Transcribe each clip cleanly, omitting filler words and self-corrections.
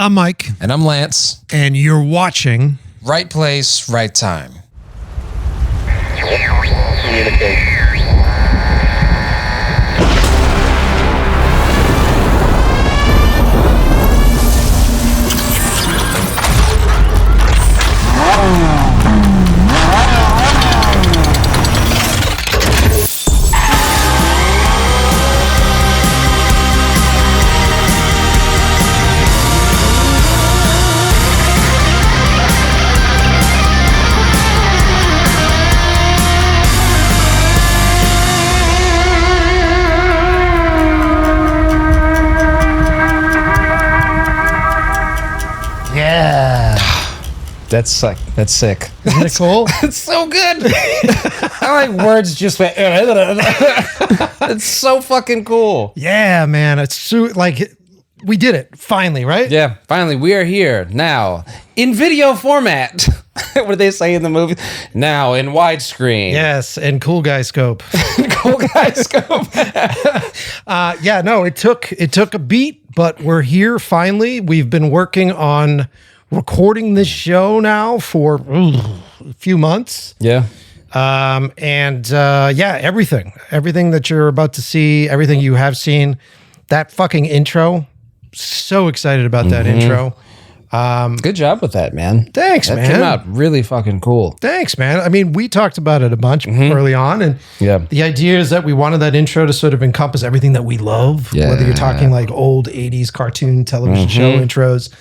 I'm Mike. And I'm Lance. And you're watching Right Place, Right Time. Communicate. That's sick. Isn't it cool? It's so good. I like words just went. It's so fucking cool. Yeah, man. It's so, like, we did it finally, right? Yeah, finally, we are here now in video format. What do they say in the movie? Now in widescreen. Yes, and cool guy scope. Cool guy scope. Yeah, no, it took a beat, but we're here finally. We've been working on recording this show now for a few months. Yeah. Everything that you're about to see, everything you have seen, that fucking intro. So excited about that intro. Good job with that, man. Thanks, that man. Came out really fucking cool. Thanks, man. I mean, we talked about it a bunch early on, and the idea is that we wanted that intro to sort of encompass everything that we love, whether you're talking like old 80s cartoon television show intros.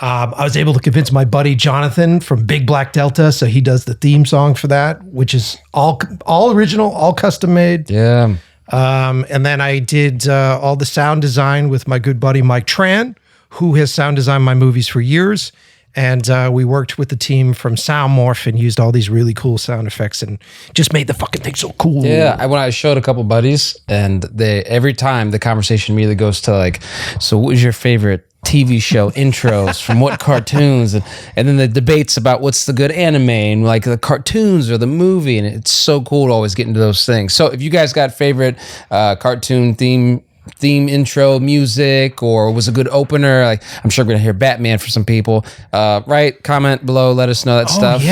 I was able to convince my buddy Jonathan from Big Black Delta, so he does the theme song for that, which is all original, all custom made. Yeah. And then I did all the sound design with my good buddy Mike Tran, who has sound designed my movies for years. And we worked with the team from Soundmorph and used all these really cool sound effects and just made the fucking thing so cool. Yeah, when I showed a couple buddies, and every time the conversation immediately goes to like, so what was your favorite TV show intros from what cartoons, and then the debates about what's the good anime and like the cartoons or the movie, and it's so cool to always get into those things. So if you guys got favorite cartoon theme intro music, or was a good opener, like I'm sure we're gonna hear Batman for some people, right? Comment below, let us know that stuff.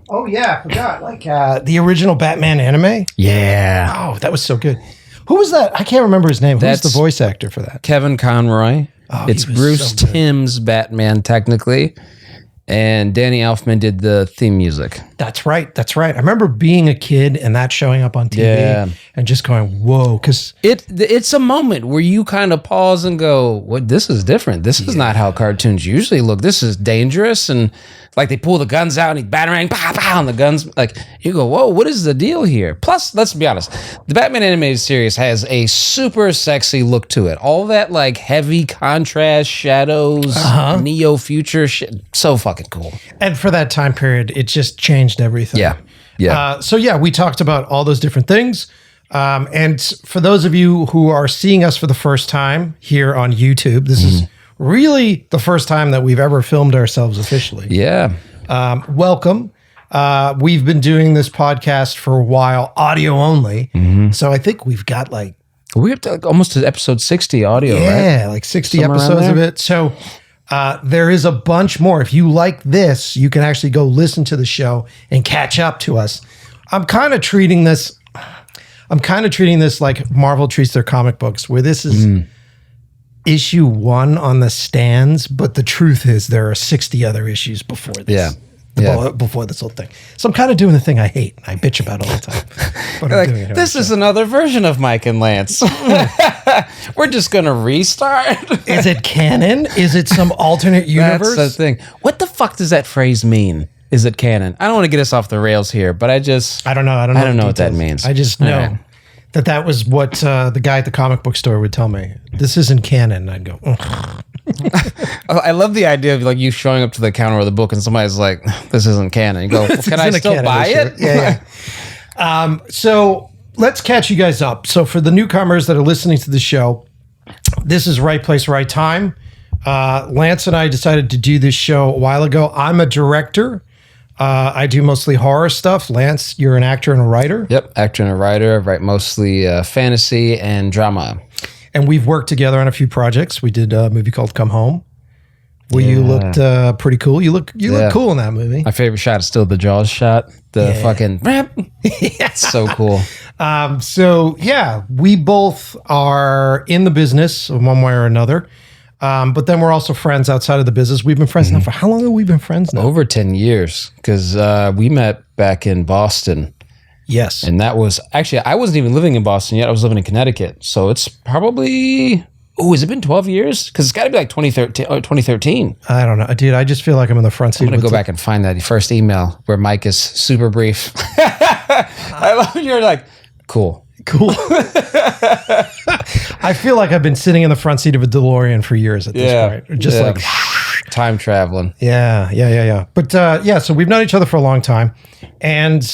Oh yeah, I forgot, like the original Batman anime. Yeah. Oh, that was so good. Who was that? I can't remember his name. Who's the voice actor for that? Kevin Conroy. Oh, it's Bruce Timm's Batman, technically. And Danny Elfman did the theme music. That's right. I remember being a kid and that showing up on TV and just going, whoa, because it's a moment where you kind of pause and go, "What? This is different. This is not how cartoons usually look. This is dangerous." And like they pull the guns out and he's battering, pow, pow, and the guns, like you go, "Whoa, what is the deal here?" Plus, let's be honest, the Batman animated series has a super sexy look to it. All that like heavy contrast, shadows, neo future shit, so fucking cool. And for that time period, it just changed everything. Yeah. So we talked about all those different things. And for those of you who are seeing us for the first time here on YouTube, this is really the first time that we've ever filmed ourselves officially. Yeah. Welcome. We've been doing this podcast for a while, audio only. So I think we've got like... We're up to like almost to episode 60 audio, right? Yeah, like 60 Somewhere episodes of it. So there is a bunch more. If you like this, you can actually go listen to the show and catch up to us. I'm kind of treating this like Marvel treats their comic books, where this is issue 1 on the stands, but the truth is there are 60 other issues before this. Before this whole thing. So I'm kind of doing the thing I hate. I bitch about all the time. But I'm doing it this is another version of Mike and Lance. We're just going to restart. Is it canon? Is it some alternate universe? That's the thing. What the fuck does that phrase mean? Is it canon? I don't want to get us off the rails here, but I don't know what that means. I just know that was what the guy at the comic book store would tell me. This isn't canon. I'd go, ugh. I love the idea of like you showing up to the counter with a book and somebody's like, "This isn't canon." You go, well, "Can I still buy it?" Yeah. So let's catch you guys up. So for the newcomers that are listening to the show, this is Right Place, Right Time. Lance and I decided to do this show a while ago. I'm a director. I do mostly horror stuff. Lance, you're an actor and a writer. Yep, actor and a writer. I write mostly fantasy and drama. And we've worked together on a few projects. We did a movie called Come Home. where you looked pretty cool. You look cool in that movie. My favorite shot is still the Jaws shot. The fucking it's so cool. So yeah, we both are in the business in one way or another. But then we're also friends outside of the business. We've been friends now for how long have we been friends now? Over 10 years, because we met back in Boston. Yes. And that was actually, I wasn't even living in Boston yet. I was living in Connecticut. So it's probably, has it been 12 years? Because it's got to be like 2013. I don't know. Dude, I just feel like I'm in the front seat. I'm going to go back and find that first email where Mike is super brief. I love you're like, cool. I feel like I've been sitting in the front seat of a DeLorean for years at this point. Just like time traveling. Yeah. But so we've known each other for a long time. And,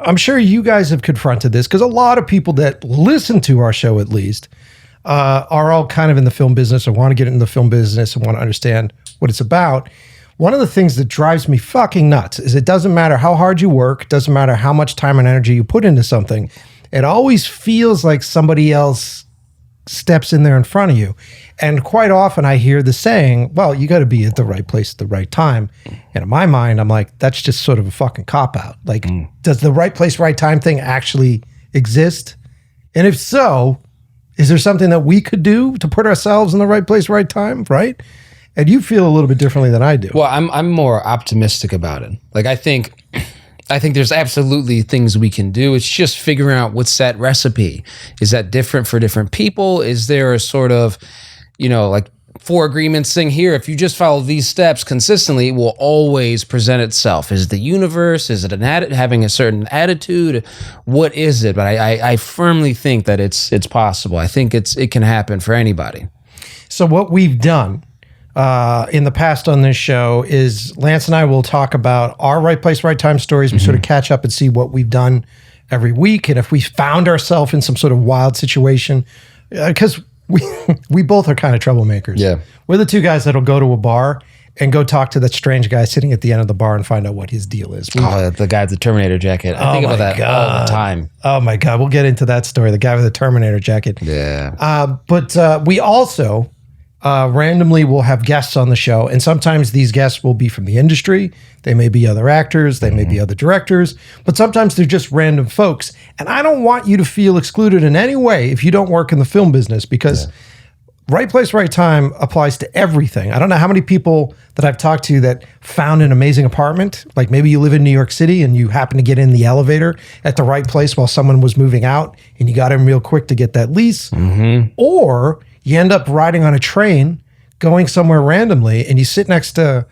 I'm sure you guys have confronted this because a lot of people that listen to our show, at least, are all kind of in the film business or want to get into the film business and want to understand what it's about. One of the things that drives me fucking nuts is it doesn't matter how hard you work, doesn't matter how much time and energy you put into something. It always feels like somebody else steps in there in front of you. And quite often I hear the saying, well, you got to be at the right place at the right time. And in my mind, I'm like, that's just sort of a fucking cop-out. Like, does the right place, right time thing actually exist? And if so, is there something that we could do to put ourselves in the right place, right time, right? And you feel a little bit differently than I do. Well, I'm more optimistic about it. Like, I think there's absolutely things we can do. It's just figuring out what's that recipe. Is that different for different people? Is there a sort of, like 4 agreements thing here? If you just follow these steps consistently, it will always present itself. Is it the universe? Is it having a certain attitude? What is it? But I firmly think that it's possible. I think it can happen for anybody. So what we've done in the past on this show is Lance and I will talk about our right place, right time stories. We sort of catch up and see what we've done every week. And if we found ourselves in some sort of wild situation, because we both are kind of troublemakers. Yeah. We're the two guys that'll go to a bar and go talk to that strange guy sitting at the end of the bar and find out what his deal is. The guy with the Terminator jacket. I think about that all the time. Oh my God. We'll get into that story. The guy with the Terminator jacket. Yeah. But we also randomly will have guests on the show. And sometimes these guests will be from the industry. They may be other actors. They may be other directors. But sometimes they're just random folks. And I don't want you to feel excluded in any way if you don't work in the film business, because right place, right time applies to everything. I don't know how many people that I've talked to that found an amazing apartment. Like maybe you live in New York City and you happen to get in the elevator at the right place while someone was moving out and you got in real quick to get that lease. Or you end up riding on a train, going somewhere randomly, and you sit next to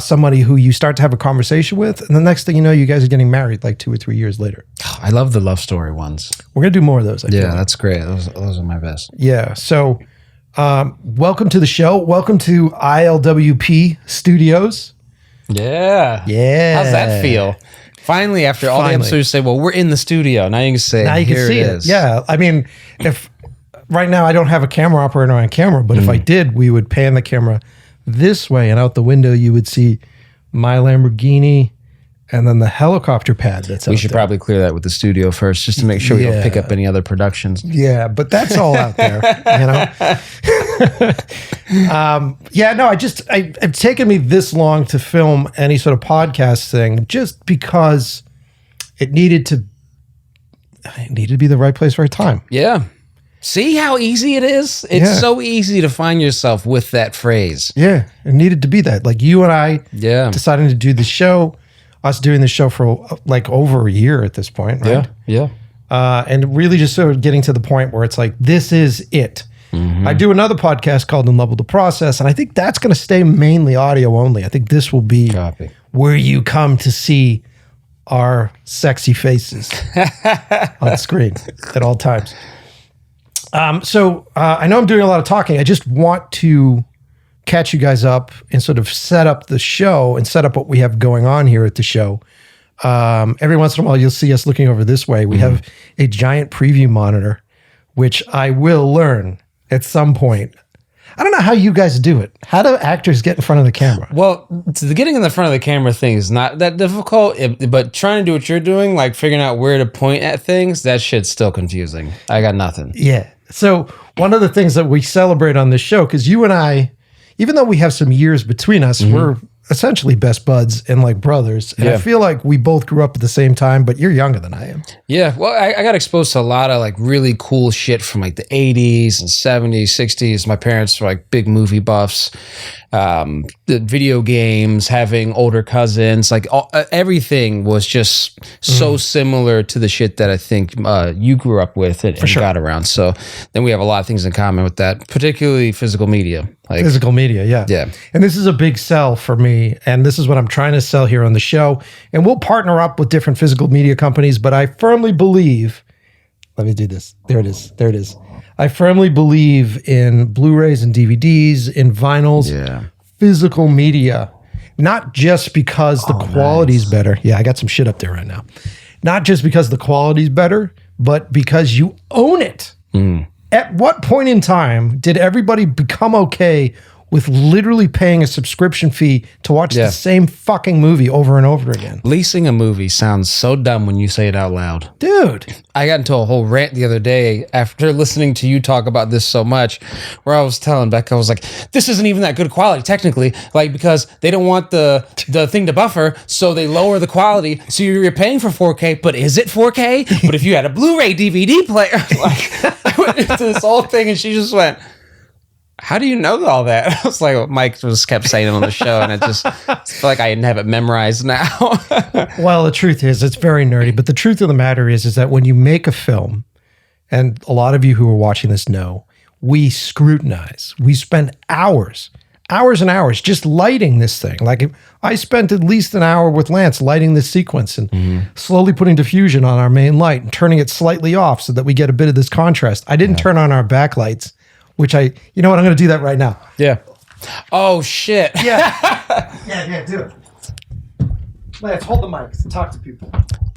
somebody who you start to have a conversation with, and the next thing you know, you guys are getting married like 2 or 3 years later. I love the love story ones. We're going to do more of those. I feel like. That's great. Those are my best. Yeah. So welcome to the show. Welcome to ILWP Studios. Yeah. How's that feel? Finally, after all the episodes, say, well, we're in the studio. Now you can say, now you can see it. Yeah. I mean, if right now I don't have a camera operator on camera, but if I did, we would pan the camera this way, and out the window you would see my Lamborghini and then the helicopter pad that's out there. We should probably clear that with the studio first, just to make sure we don't pick up any other productions. Yeah, but that's all out there, it's taken me this long to film any sort of podcast thing just because it needed to be the right place, right time. Yeah. See how easy it is? It's so easy to find yourself with that phrase. Yeah, it needed to be that. Like you and I deciding to do the show, us doing the show for like over a year at this point, right? Yeah. And really just sort of getting to the point where it's like, this is it. I do another podcast called In Love with the Process, and I think that's going to stay mainly audio only. I think this will be where you come to see our sexy faces on screen at all times. So I know I'm doing a lot of talking. I just want to catch you guys up and sort of set up the show and set up what we have going on here at the show. Every once in a while, you'll see us looking over this way. We have a giant preview monitor, which I will learn at some point. I don't know how you guys do it. How do actors get in front of the camera? Well, the getting in the front of the camera thing is not that difficult, but trying to do what you're doing, like figuring out where to point at things, that shit's still confusing. I got nothing. Yeah. So one of the things that we celebrate on this show, because you and I, even though we have some years between us, we're essentially best buds and like brothers. And I feel like we both grew up at the same time, but you're younger than I am. Yeah. Well, I got exposed to a lot of like really cool shit from like the 80s and 70s, 60s. My parents were like big movie buffs. The video games, having older cousins, like everything was just so similar to the shit that I think you grew up with and got around. So then we have a lot of things in common with that, particularly physical media. Like, physical media, yeah. Yeah. And this is a big sell for me. And this is what I'm trying to sell here on the show. And we'll partner up with different physical media companies, but I firmly believe, let me do this. There it is. There it is. I firmly believe in Blu-rays and DVDs, in vinyls, physical media, not just because the quality's better. Yeah, I got some shit up there right now. Not just because the quality's better, but because you own it. At what point in time did everybody become okay with literally paying a subscription fee to watch the same fucking movie over and over again? Leasing a movie sounds so dumb when you say it out loud. Dude. I got into a whole rant the other day after listening to you talk about this so much, where I was telling Becca, I was like, this isn't even that good quality technically, like because they don't want the thing to buffer, so they lower the quality. So you're paying for 4K, but is it 4K? But if you had a Blu-ray DVD player, like I went into this whole thing and she just went, how do you know all that? I was like, Mike just kept saying it on the show, and I feel like I have it memorized now. Well, the truth is, it's very nerdy, but the truth of the matter is that when you make a film, and a lot of you who are watching this know, we scrutinize. We spend hours and hours just lighting this thing. Like I spent at least an hour with Lance lighting this sequence and slowly putting diffusion on our main light and turning it slightly off so that we get a bit of this contrast. I didn't turn on our backlights. Which you know what, I'm going to do that right now. Yeah. Oh, shit. Yeah. yeah, do it. Lance, hold the mic. Talk to people.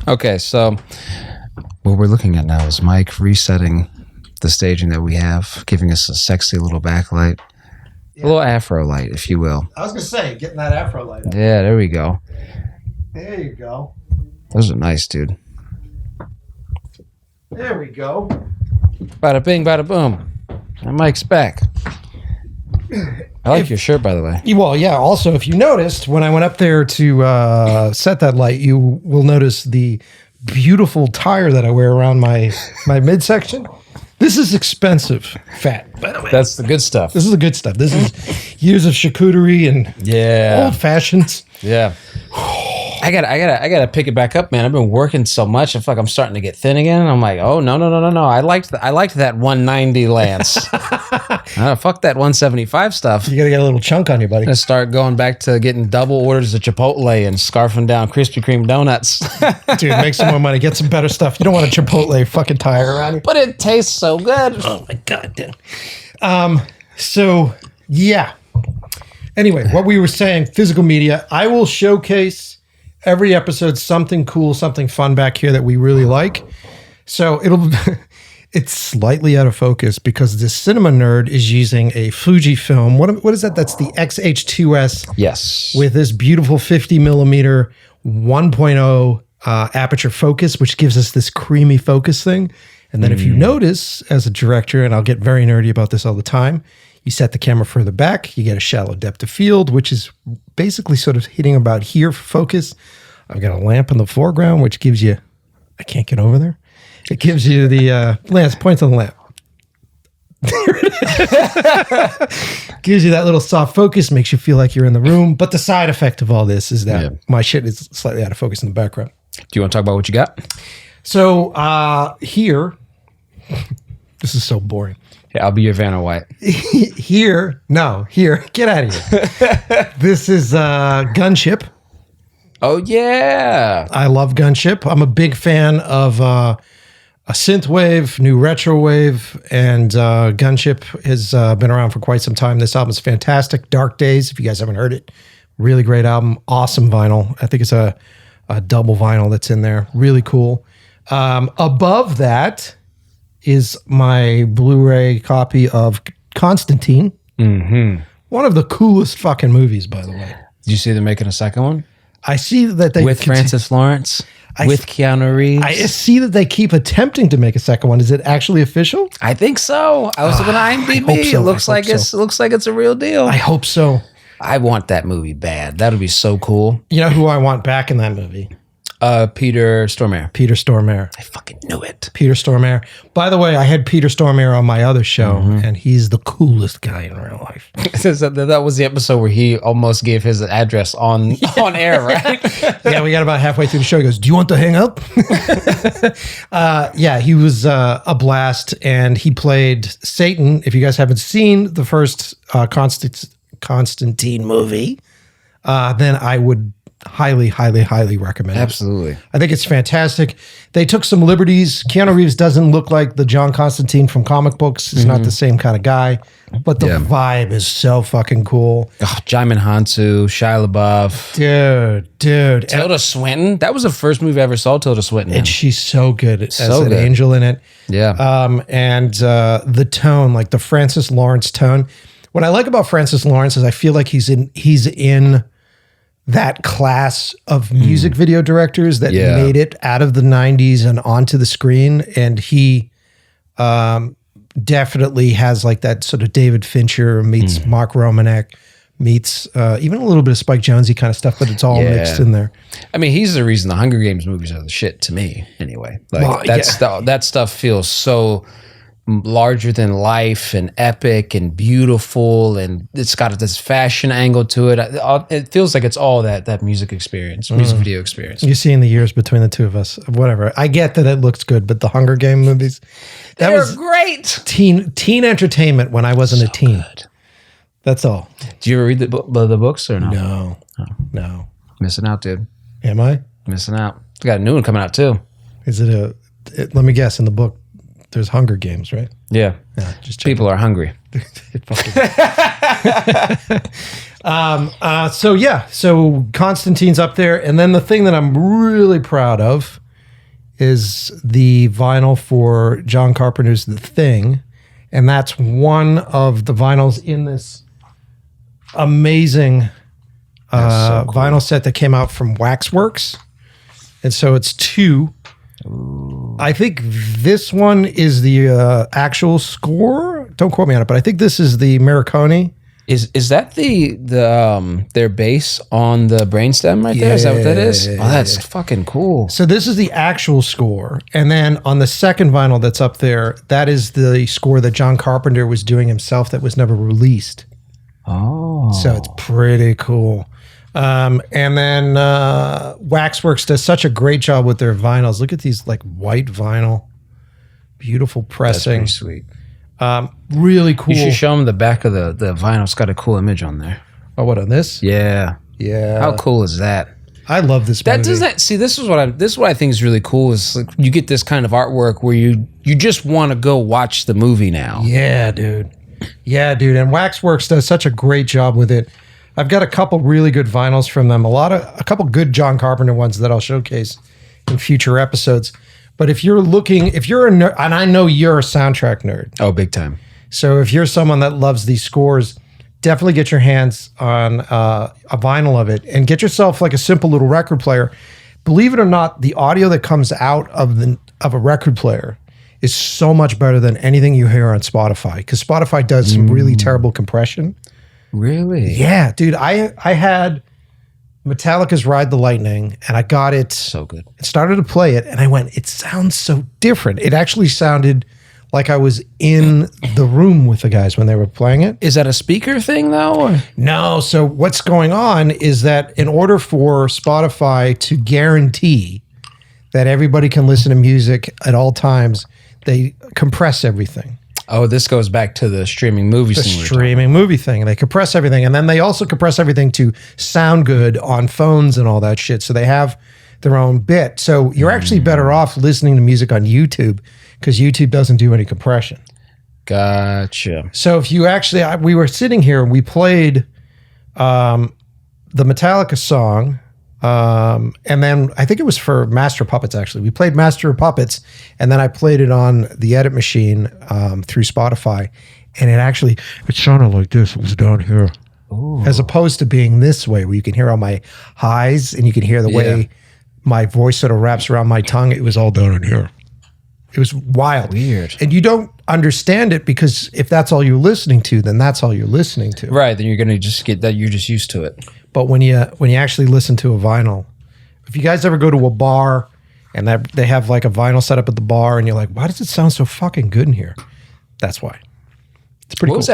Okay, so what we're looking at now is Mike resetting the staging that we have, giving us a sexy little backlight. A little afro light, if you will. I was going to say, getting that afro light up. Yeah, there we go. There you go. Those are nice, dude. There we go. Bada bing, bada boom. And Mike's back. I like your shirt, by the way. Well, yeah. Also, if you noticed, when I went up there to set that light, you will notice the beautiful tire that I wear around my midsection. This is expensive fat, by the way. That's the good stuff. This is the good stuff. This is years of charcuterie and old fashions. Yeah. I gotta pick it back up, man. I've been working so much. I feel like I'm starting to get thin again. I'm like, oh no. I liked that 190 Lance. Fuck that 175 stuff. You gotta get a little chunk on you, buddy. I'm gonna start going back to getting double orders of Chipotle and scarfing down Krispy Kreme donuts. Dude, make some more money. Get some better stuff. You don't want a Chipotle fucking tire around you. But it tastes so good. Oh my god, dude. So yeah. Anyway, what we were saying, physical media. I will showcase every episode something cool, something fun back here that we really like. So it's slightly out of focus because this cinema nerd is using a Fujifilm. What is that? That's the XH2S. Yes. With this beautiful 50 millimeter 1.0 aperture focus, which gives us this creamy focus thing. And then if you notice as a director, and I'll get very nerdy about this all the time, you set the camera further back, you get a shallow depth of field, which is basically sort of hitting about here for focus. I've got a lamp in the foreground, which gives you, I can't get over there. It gives you the, Lance, point to the lamp. Gives you that little soft focus, makes you feel like you're in the room. But the side effect of all this is that my shit is slightly out of focus in the background. Do you want to talk about what you got? So here, this is so boring. Yeah, I'll be your Vanna White. Here, get out of here. This is Gunship. Oh, yeah. I love Gunship. I'm a big fan of a synthwave, new retro wave, and Gunship has been around for quite some time. This album is fantastic. Dark Days, if you guys haven't heard it, really great album. Awesome vinyl. I think it's a double vinyl that's in there. Really cool. Above that is my Blu-ray copy of Constantine. Mm-hmm. One of the coolest fucking movies, by the way. Did you see they're making a second one? I see that they with Francis Lawrence, with Keanu Reeves. I see that they keep attempting to make a second one. Is it actually official? I think so. I was looking at IMDb. So. It looks like it's a real deal. I hope so. I want that movie bad. That would be so cool. You know who I want back in that movie? Peter Stormare. Peter Stormare. I fucking knew it. Peter Stormare. By the way, I had Peter Stormare on my other show, and he's the coolest guy in real life. That was the episode where he almost gave his address on air, right? Yeah, we got about halfway through the show. He goes, "Do you want to hang up?" Yeah, he was a blast, and he played Satan. If you guys haven't seen the first Constantine movie, then I would highly recommend it. Absolutely. I think it's fantastic. They took some liberties. Keanu Reeves doesn't look like the John Constantine from comic books. He's not the same kind of guy, but the vibe is so fucking cool. Oh, Jaimin Hansu, Shia LaBeouf. Dude. Tilda Swinton. That was the first movie I ever saw Tilda Swinton in. And she's so good as an angel in it. Yeah. And the tone, like the Francis Lawrence tone. What I like about Francis Lawrence is I feel like he's in that class of music video directors that made it out of the 90s and onto the screen. And he definitely has like that sort of David Fincher meets Mark Romanek meets even a little bit of Spike Jonze kind of stuff, but it's all mixed in there. I mean, he's the reason the Hunger Games movies are the shit to me anyway. Like that stuff feels so larger than life and epic and beautiful, and it's got this fashion angle to it. It feels like it's all that music experience, music video experience. You see in the years between the two of us, whatever. I get that it looks good, but the Hunger Game movies, that was great. Teen entertainment when I wasn't a teen. Good. That's all. Do you ever read the books or no? No. Oh. No. Missing out, dude. Am I? Missing out. We got a new one coming out too. Is it let me guess, in the book, there's Hunger Games, right? Yeah. Just people are hungry. So Constantine's up there. And then the thing that I'm really proud of is the vinyl for John Carpenter's The Thing. And that's one of the vinyls in this amazing vinyl set that came out from Waxworks. And so it's two. Ooh. I think this one is the actual score. Don't quote me on it, but I think this is the Morricone. Is that the their bass on the brainstem right there? Is that what that is? Oh, that's fucking cool. So this is the actual score, and then on the second vinyl that's up there, that is the score that John Carpenter was doing himself that was never released. Oh, so it's pretty cool. And then Waxworks does such a great job with their vinyls. Look at these like white vinyl, beautiful pressing. That's pretty sweet. Really cool. You should show them the back of the vinyl. It's got a cool image on there. Oh, what, on this? Yeah. How cool is that? I love this movie. This is what I think is really cool is like you get this kind of artwork where you just want to go watch the movie now. Yeah, dude. And Waxworks does such a great job with it. I've got a couple really good vinyls from them. A couple good John Carpenter ones that I'll showcase in future episodes. But if you're a nerd, and I know you're a soundtrack nerd. Oh, big time. So if you're someone that loves these scores, definitely get your hands on a vinyl of it and get yourself like a simple little record player. Believe it or not, the audio that comes out of a record player is so much better than anything you hear on Spotify, because Spotify does some really terrible compression. Really? Yeah, dude. I had Metallica's Ride the Lightning, and I got it. So good. I started to play it, and I went, it sounds so different. It actually sounded like I was in the room with the guys when they were playing it. Is that a speaker thing, though? Or? No. So what's going on is that in order for Spotify to guarantee that everybody can listen to music at all times, they compress everything. Oh, this goes back to the streaming movie thing. The streaming movie thing. They compress everything. And then they also compress everything to sound good on phones and all that shit. So they have their own bit. So you're actually better off listening to music on YouTube, because YouTube doesn't do any compression. Gotcha. So if you actually, we were sitting here and we played the Metallica song. And then I think it was for Master of Puppets, actually. We played Master of Puppets, and then I played it on the edit machine through Spotify. And it sounded like this. It was down here. Ooh. As opposed to being this way, where you can hear all my highs and you can hear the way my voice sort of wraps around my tongue. It was all done in here. It was wild. Weird. And you don't understand it because if that's all you're listening to, then that's all you're listening to. Right. Then you're going to just get that. You're just used to it. But when you actually listen to a vinyl, if you guys ever go to a bar and they have like a vinyl set up at the bar and you're like, why does it sound so fucking good in here? That's why. It's pretty cool. What was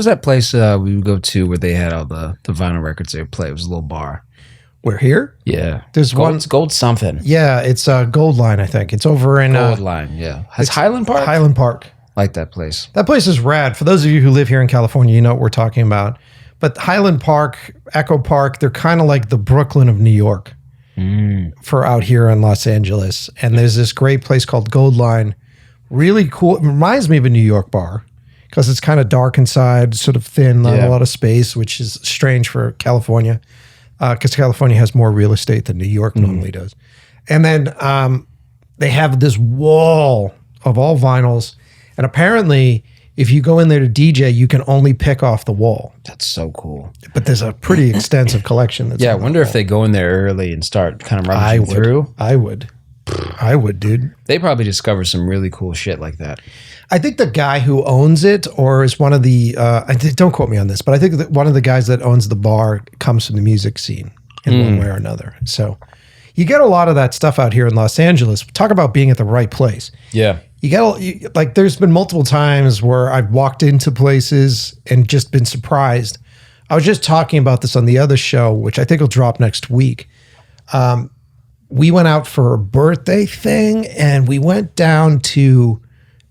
that place we would go to where they had all the vinyl records they would play? It was a little bar. We're here? Yeah. There's one. It's Gold something. Yeah, it's Gold Line, I think. It's over in Gold Line, yeah. It's Highland Park? Highland Park. Like that place. That place is rad. For those of you who live here in California, you know what we're talking about. But Highland Park, Echo Park, they're kind of like the Brooklyn of New York for out here in Los Angeles. And there's this great place called Gold Line. Really cool. It reminds me of a New York bar because it's kind of dark inside, sort of thin, not a lot of space, which is strange for California. Because California has more real estate than New York normally does. And then they have this wall of all vinyls. And apparently, if you go in there to DJ, you can only pick off the wall. That's so cool. But there's a pretty extensive collection. That's I wonder if they go in there early and start kind of rummaging through. I would, dude. They probably discover some really cool shit like that. I think the guy who owns it, or is one of the, don't quote me on this, but I think that one of the guys that owns the bar comes from the music scene in one way or another. So you get a lot of that stuff out here in Los Angeles. Talk about being at the right place. Yeah. There's been multiple times where I've walked into places and just been surprised. I was just talking about this on the other show, which I think will drop next week. We went out for a birthday thing and we went down to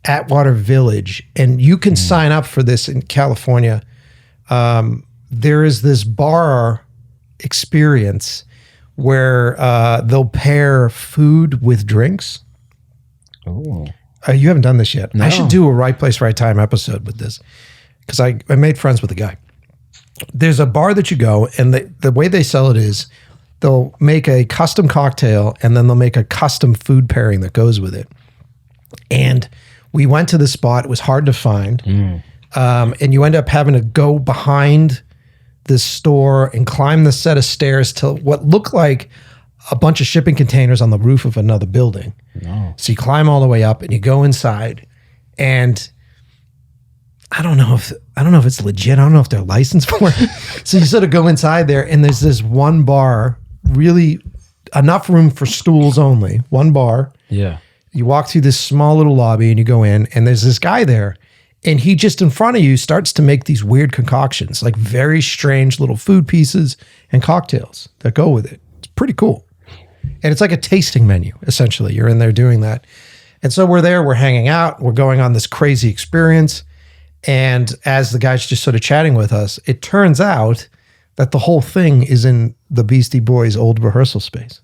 Atwater Village, and you can sign up for this in California. There is this bar experience where they'll pair food with drinks. Oh, you haven't done this yet. No. I should do a Right Place, Right Time episode with this because I made friends with a guy. There's a bar that you go, and the way they sell it is they'll make a custom cocktail, and then they'll make a custom food pairing that goes with it. And we went to the spot. It was hard to find. And you end up having to go behind the store and climb the set of stairs to what looked like a bunch of shipping containers on the roof of another building. No. So you climb all the way up and you go inside, and I don't know if it's legit. I don't know if they're licensed for it. So you sort of go inside there, and there's this one bar, really enough room for stools only, one bar. Yeah. You walk through this small little lobby and you go in, and there's this guy there, and he just in front of you starts to make these weird concoctions, like very strange little food pieces and cocktails that go with it. It's pretty cool. And it's like a tasting menu, essentially. You're in there doing that. And so we're there, we're hanging out, we're going on this crazy experience. And as the guy's just sort of chatting with us, it turns out that the whole thing is in the Beastie Boys' old rehearsal space.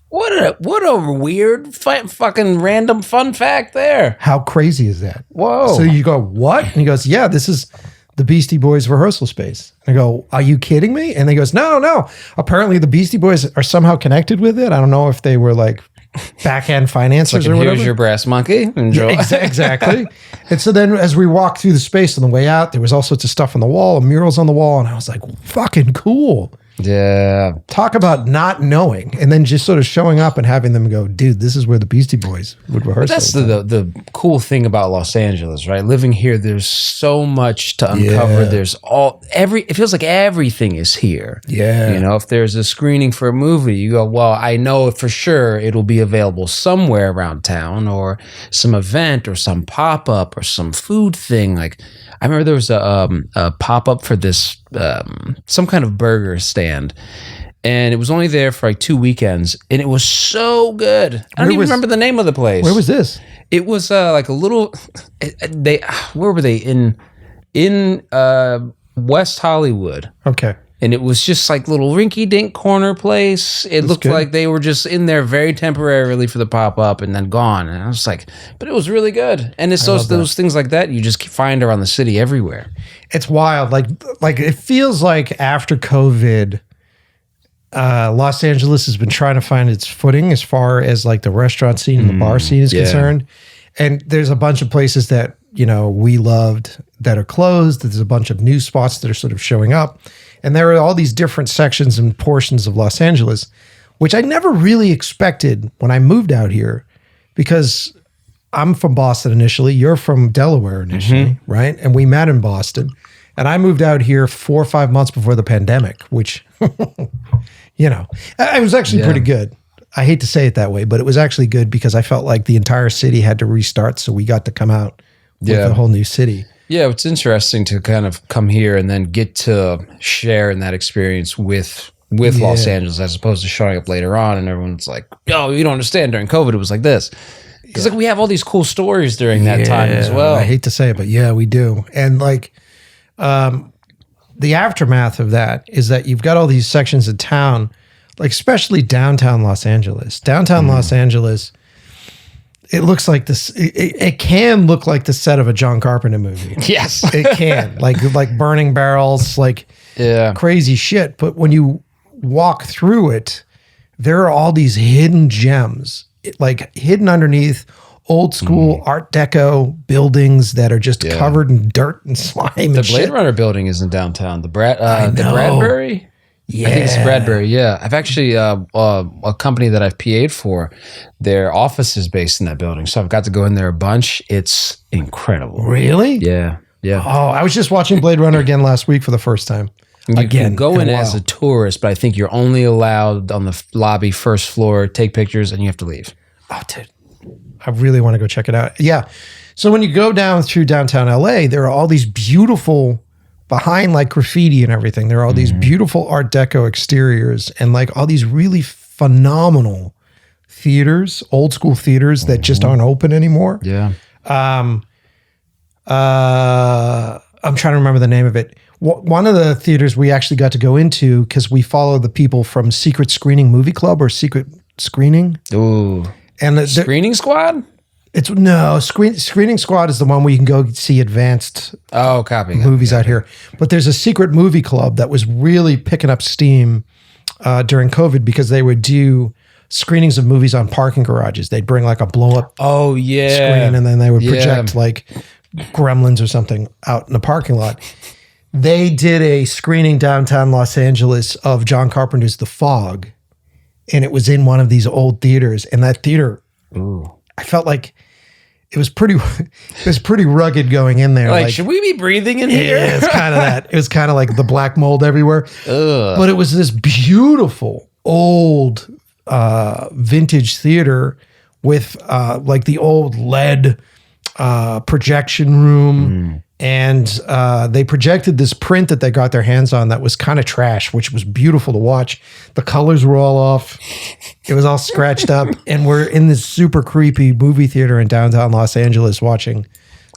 What a weird fucking random fun fact there. How crazy is that? Whoa. So you go, what? And he goes, yeah, this is the Beastie Boys rehearsal space. And I go, are you kidding me? And he goes, no. Apparently the Beastie Boys are somehow connected with it. I don't know if they were like back-end financiers or whatever. Here's your brass monkey. Enjoy. Yeah, exactly. And so then as we walked through the space on the way out, there was all sorts of stuff on the wall, murals on the wall. And I was like, fucking cool. Yeah. Talk about not knowing and then just sort of showing up and having them go, dude, this is where the Beastie Boys would rehearse. That's the cool thing about Los Angeles, right? Living here, there's so much to uncover. There's it feels like everything is here. Yeah. You know, if there's a screening for a movie, you go, well, I know for sure it'll be available somewhere around town, or some event or some pop-up or some food thing. Like, I remember there was a pop-up for this, some kind of burger stand, and it was only there for like 2 weekends, and it was so good. I don't even remember the name of the place. Where was this? It was like a little. Where were they in West Hollywood? Okay. And it was just like little rinky-dink corner place. It looked like they were just in there very temporarily for the pop-up and then gone. And I was like, but it was really good. And it's those things like that you just find around the city everywhere. It's wild. Like it feels like after COVID, Los Angeles has been trying to find its footing as far as like the restaurant scene and the bar scene is concerned. And there's a bunch of places that we loved that are closed. There's a bunch of new spots that are sort of showing up. And there are all these different sections and portions of Los Angeles, which I never really expected when I moved out here, because I'm from Boston initially. You're from Delaware initially, right? And we met in Boston. And I moved out here 4 or 5 months before the pandemic, which, it was actually pretty good. I hate to say it that way, but it was actually good because I felt like the entire city had to restart. So we got to come out with a whole new city. Yeah, it's interesting to kind of come here and then get to share in that experience with Los Angeles, as opposed to showing up later on and everyone's like, "Oh, you don't understand. During COVID, it was like this." Because we have all these cool stories during that time as well. I hate to say it, but we do. And the aftermath of that is that you've got all these sections of town, like especially downtown Los Angeles. Downtown Los Angeles, it looks like this. It can look like the set of a John Carpenter movie. Yes, it can. like burning barrels, crazy shit. But when you walk through it, there are all these hidden gems, hidden underneath old school Art Deco buildings that are just covered in dirt and slime. The Blade Runner building is in downtown. The Bradbury. Yeah. I think it's Bradbury. Yeah. I've actually, a company that I've PA'd for, their office is based in that building. So I've got to go in there a bunch. It's incredible. Really? Yeah. Yeah. Oh, I was just watching Blade Runner again last week for the first time. You can go in as a tourist, but I think you're only allowed on the lobby, first floor, take pictures, and you have to leave. Oh, dude. I really want to go check it out. Yeah. So when you go down through downtown LA, there are all these beautiful, behind graffiti and everything, there are all these beautiful Art Deco exteriors and all these really phenomenal theaters, old school theaters that just aren't open anymore. Yeah. I'm trying to remember the name of it. One of the theaters we actually got to go into, because we follow the people from Secret Screening Movie Club or Secret Screening. Ooh. And the Screening Squad? Screening Squad is the one where you can go see advanced movies out here. But there's a secret movie club that was really picking up steam during COVID, because they would do screenings of movies on parking garages. They'd bring a blow up screen, and then they would project Gremlins or something out in the parking lot. They did a screening downtown Los Angeles of John Carpenter's The Fog, and it was in one of these old theaters. And that theater, I felt like it was pretty rugged going in there. Should we be breathing in here? Yeah, it's kind of that. It was kind of like the black mold everywhere. But it was this beautiful old vintage theater with the old LED projection room. And they projected this print that they got their hands on that was kind of trash, which was beautiful to watch. The colors were all off. It was all scratched up. And we're in this super creepy movie theater in downtown Los Angeles watching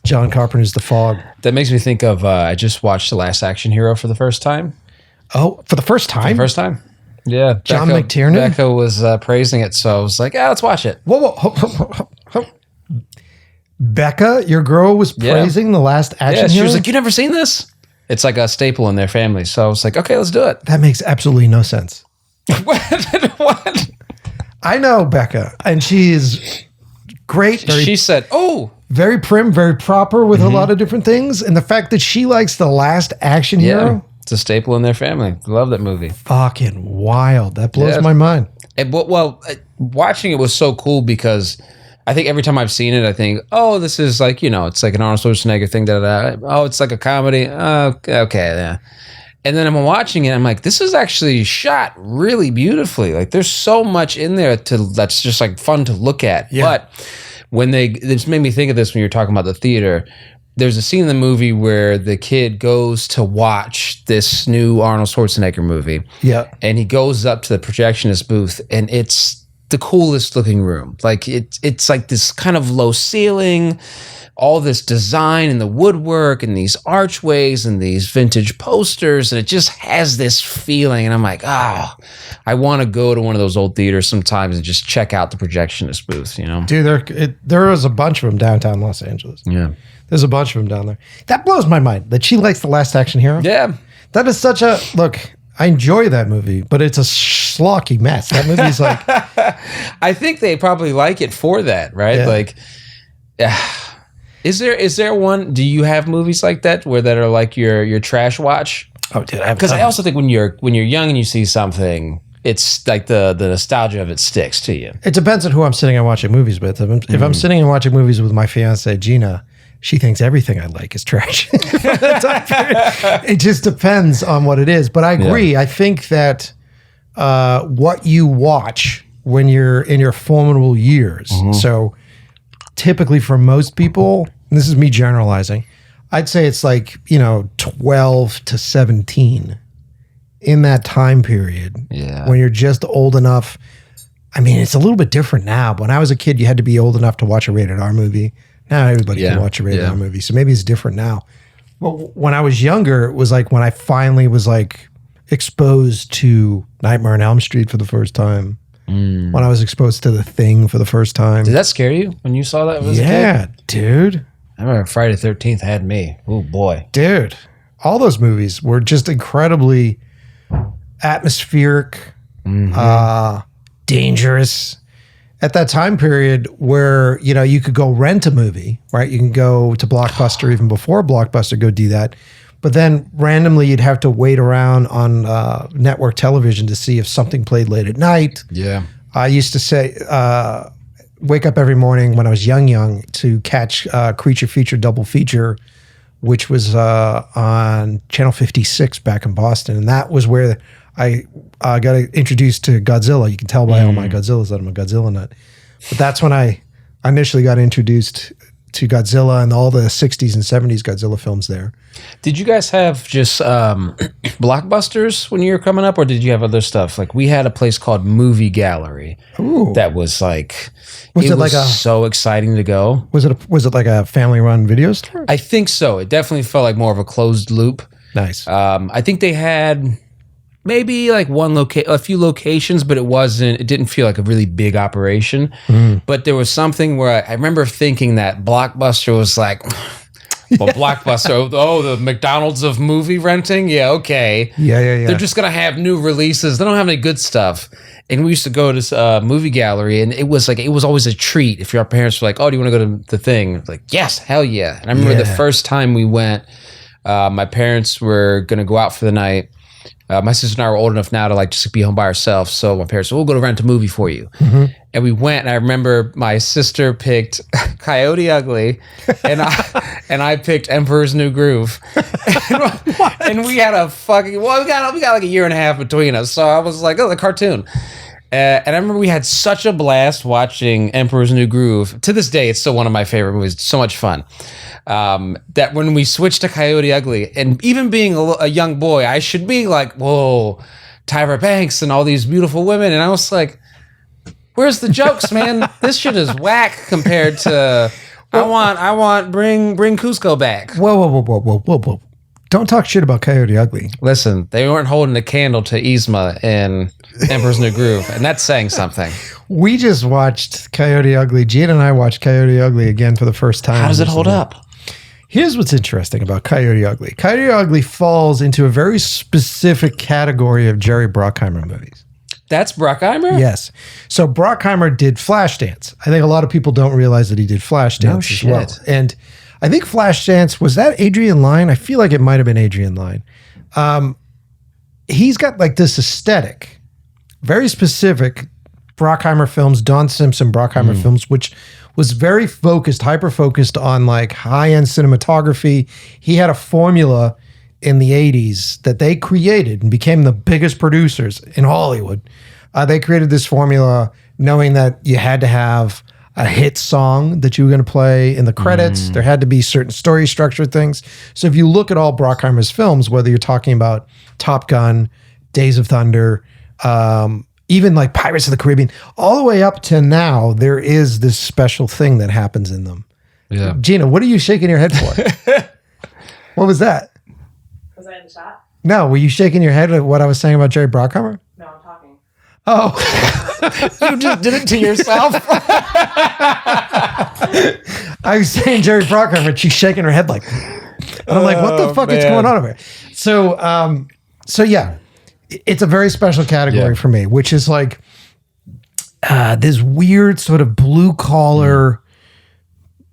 John Carpenter's The Fog. That makes me think of, I just watched The Last Action Hero for the first time. Oh, for the first time? For the first time. Yeah. John McTiernan? Becca was praising it, so I was like, let's watch it. Whoa. Becca, your girl, was praising The Last Action Hero? She was like, you never seen this? It's like a staple in their family. So I was like, okay, let's do it. That makes absolutely no sense. What? I know Becca, and she is great. She said, very prim, very proper with a lot of different things. And the fact that she likes The Last Action Hero. It's a staple in their family. Love that movie. Fucking wild. That blows my mind. Watching it was so cool because I think every time I've seen it, I think, this is it's like an Arnold Schwarzenegger thing. It's like a comedy. Okay, yeah. And then I'm watching it, I'm like, this is actually shot really beautifully. There's so much in there that's just fun to look at. Yeah. But this made me think of this when you're talking about the theater. There's a scene in the movie where the kid goes to watch this new Arnold Schwarzenegger movie. Yeah. And he goes up to the projectionist booth, and it's the coolest looking room. It's like this kind of low ceiling, all this design and the woodwork and these archways and these vintage posters, and it just has this feeling. And I'm like, I want to go to one of those old theaters sometimes and just check out the projectionist booth, Dude, there is a bunch of them downtown Los Angeles. Yeah. There's a bunch of them down there. That blows my mind that she likes The Last Action Hero. Yeah. That is such a look. I enjoy that movie, but it's a schlocky mess. That movie's I think they probably like it for that, right? Yeah. Is there one? Do you have movies like that that are like your trash watch? Oh, dude, because I also think when you're young and you see something, it's like the nostalgia of it sticks to you. It depends on who I'm sitting and watching movies with. If I'm sitting and watching movies with my fiance Gina, she thinks everything I like is trash. It just depends on what it is. But I agree. Yeah. I think that what you watch when you're in your formidable years. So typically for most people, and this is me generalizing, I'd say it's like, 12 to 17 in that time period. Yeah. When you're just old enough. I mean, it's a little bit different now. But when I was a kid, you had to be old enough to watch a rated R movie. Now everybody can watch a rated R movie. So maybe it's different now. But when I was younger, it was like when I finally was like exposed to Nightmare on Elm Street for the first time. When I was exposed to The Thing for the first time. Did that scare you when you saw that as a kid? Yeah, dude. I remember Friday the 13th had me. Oh, boy. Dude, all those movies were just incredibly atmospheric, dangerous. At that time period where, you could go rent a movie, right? You can go to Blockbuster even before Blockbuster, go do that. But then randomly you'd have to wait around on network television to see if something played late at night. Yeah. I used to say, wake up every morning when I was young to catch Creature Feature Double Feature, which was on Channel 56 back in Boston. And that was where I got introduced to Godzilla. You can tell by all my Godzillas that I'm a Godzilla nut. But that's when I initially got introduced to Godzilla and all the 60s and 70s Godzilla films there. Did you guys have just blockbusters when you were coming up, or did you have other stuff? Like we had a place called Movie Gallery. Ooh. That was like it was so exciting to go. Was it like a family run video store? I think so. It definitely felt like more of a closed loop. Nice. I think they had maybe like a few locations, but it didn't feel like a really big operation. But there was something where I remember thinking that Blockbuster was like, well, Blockbuster, the McDonald's of movie renting. Yeah. Okay. Yeah. They're just going to have new releases. They don't have any good stuff. And we used to go to Movie Gallery, and it was always a treat if your parents were like, oh, do you want to go to the thing? It's like, yes, hell yeah. And I remember the first time we went, my parents were going to go out for the night. My sister and I were old enough now to like just be home by ourselves. So my parents said, we'll go to rent a movie for you. And we went, and I remember my sister picked Coyote Ugly, and I picked Emperor's New Groove. And we had we got like a year and a half between us. So I was like, oh, the cartoon. And I remember we had such a blast watching Emperor's New Groove. To this day, it's still one of my favorite movies. It's so much fun. That when we switched to Coyote Ugly, and even being a young boy, I should be like, whoa, Tyra Banks and all these beautiful women. And I was like, where's the jokes, man? This shit is whack compared to, I want bring Cusco back. Whoa. Don't talk shit about Coyote Ugly. Listen, they weren't holding a candle to Yzma in Emperor's New Groove, and that's saying something. We just watched Coyote Ugly. Gene and I watched Coyote Ugly again for the first time. How does it hold up? Here's what's interesting about Coyote Ugly. Coyote Ugly falls into a very specific category of Jerry Bruckheimer movies. That's Bruckheimer? Yes. So Bruckheimer did Flashdance. I think a lot of people don't realize that he did Flashdance as well. And I think Flashdance, was that Adrian Lyne? I feel like it might have been Adrian Lyne. He's got like this aesthetic, very specific Bruckheimer films, Don Simpson Bruckheimer films, which was very focused, hyper-focused on like high-end cinematography. He had a formula in the 80s that they created and became the biggest producers in Hollywood. They created this formula knowing that you had to have a hit song that you were going to play in the credits. There had to be certain story structure things. So if you look at all Bruckheimer's films, whether you're talking about Top Gun, Days of Thunder, even like Pirates of the Caribbean, all the way up to now, there is this special thing that happens in them. Yeah. Gina, what are you shaking your head for? What was that? Was I in the shot? No, were you shaking your head at what I was saying about Jerry Bruckheimer? No, I'm talking. Oh. You just did it to yourself? I was saying Jerry Bruckheimer, and she's shaking her head like, and I'm like, what the fuck is going on over here? So yeah, it's a very special category for me, which is like this weird sort of blue collar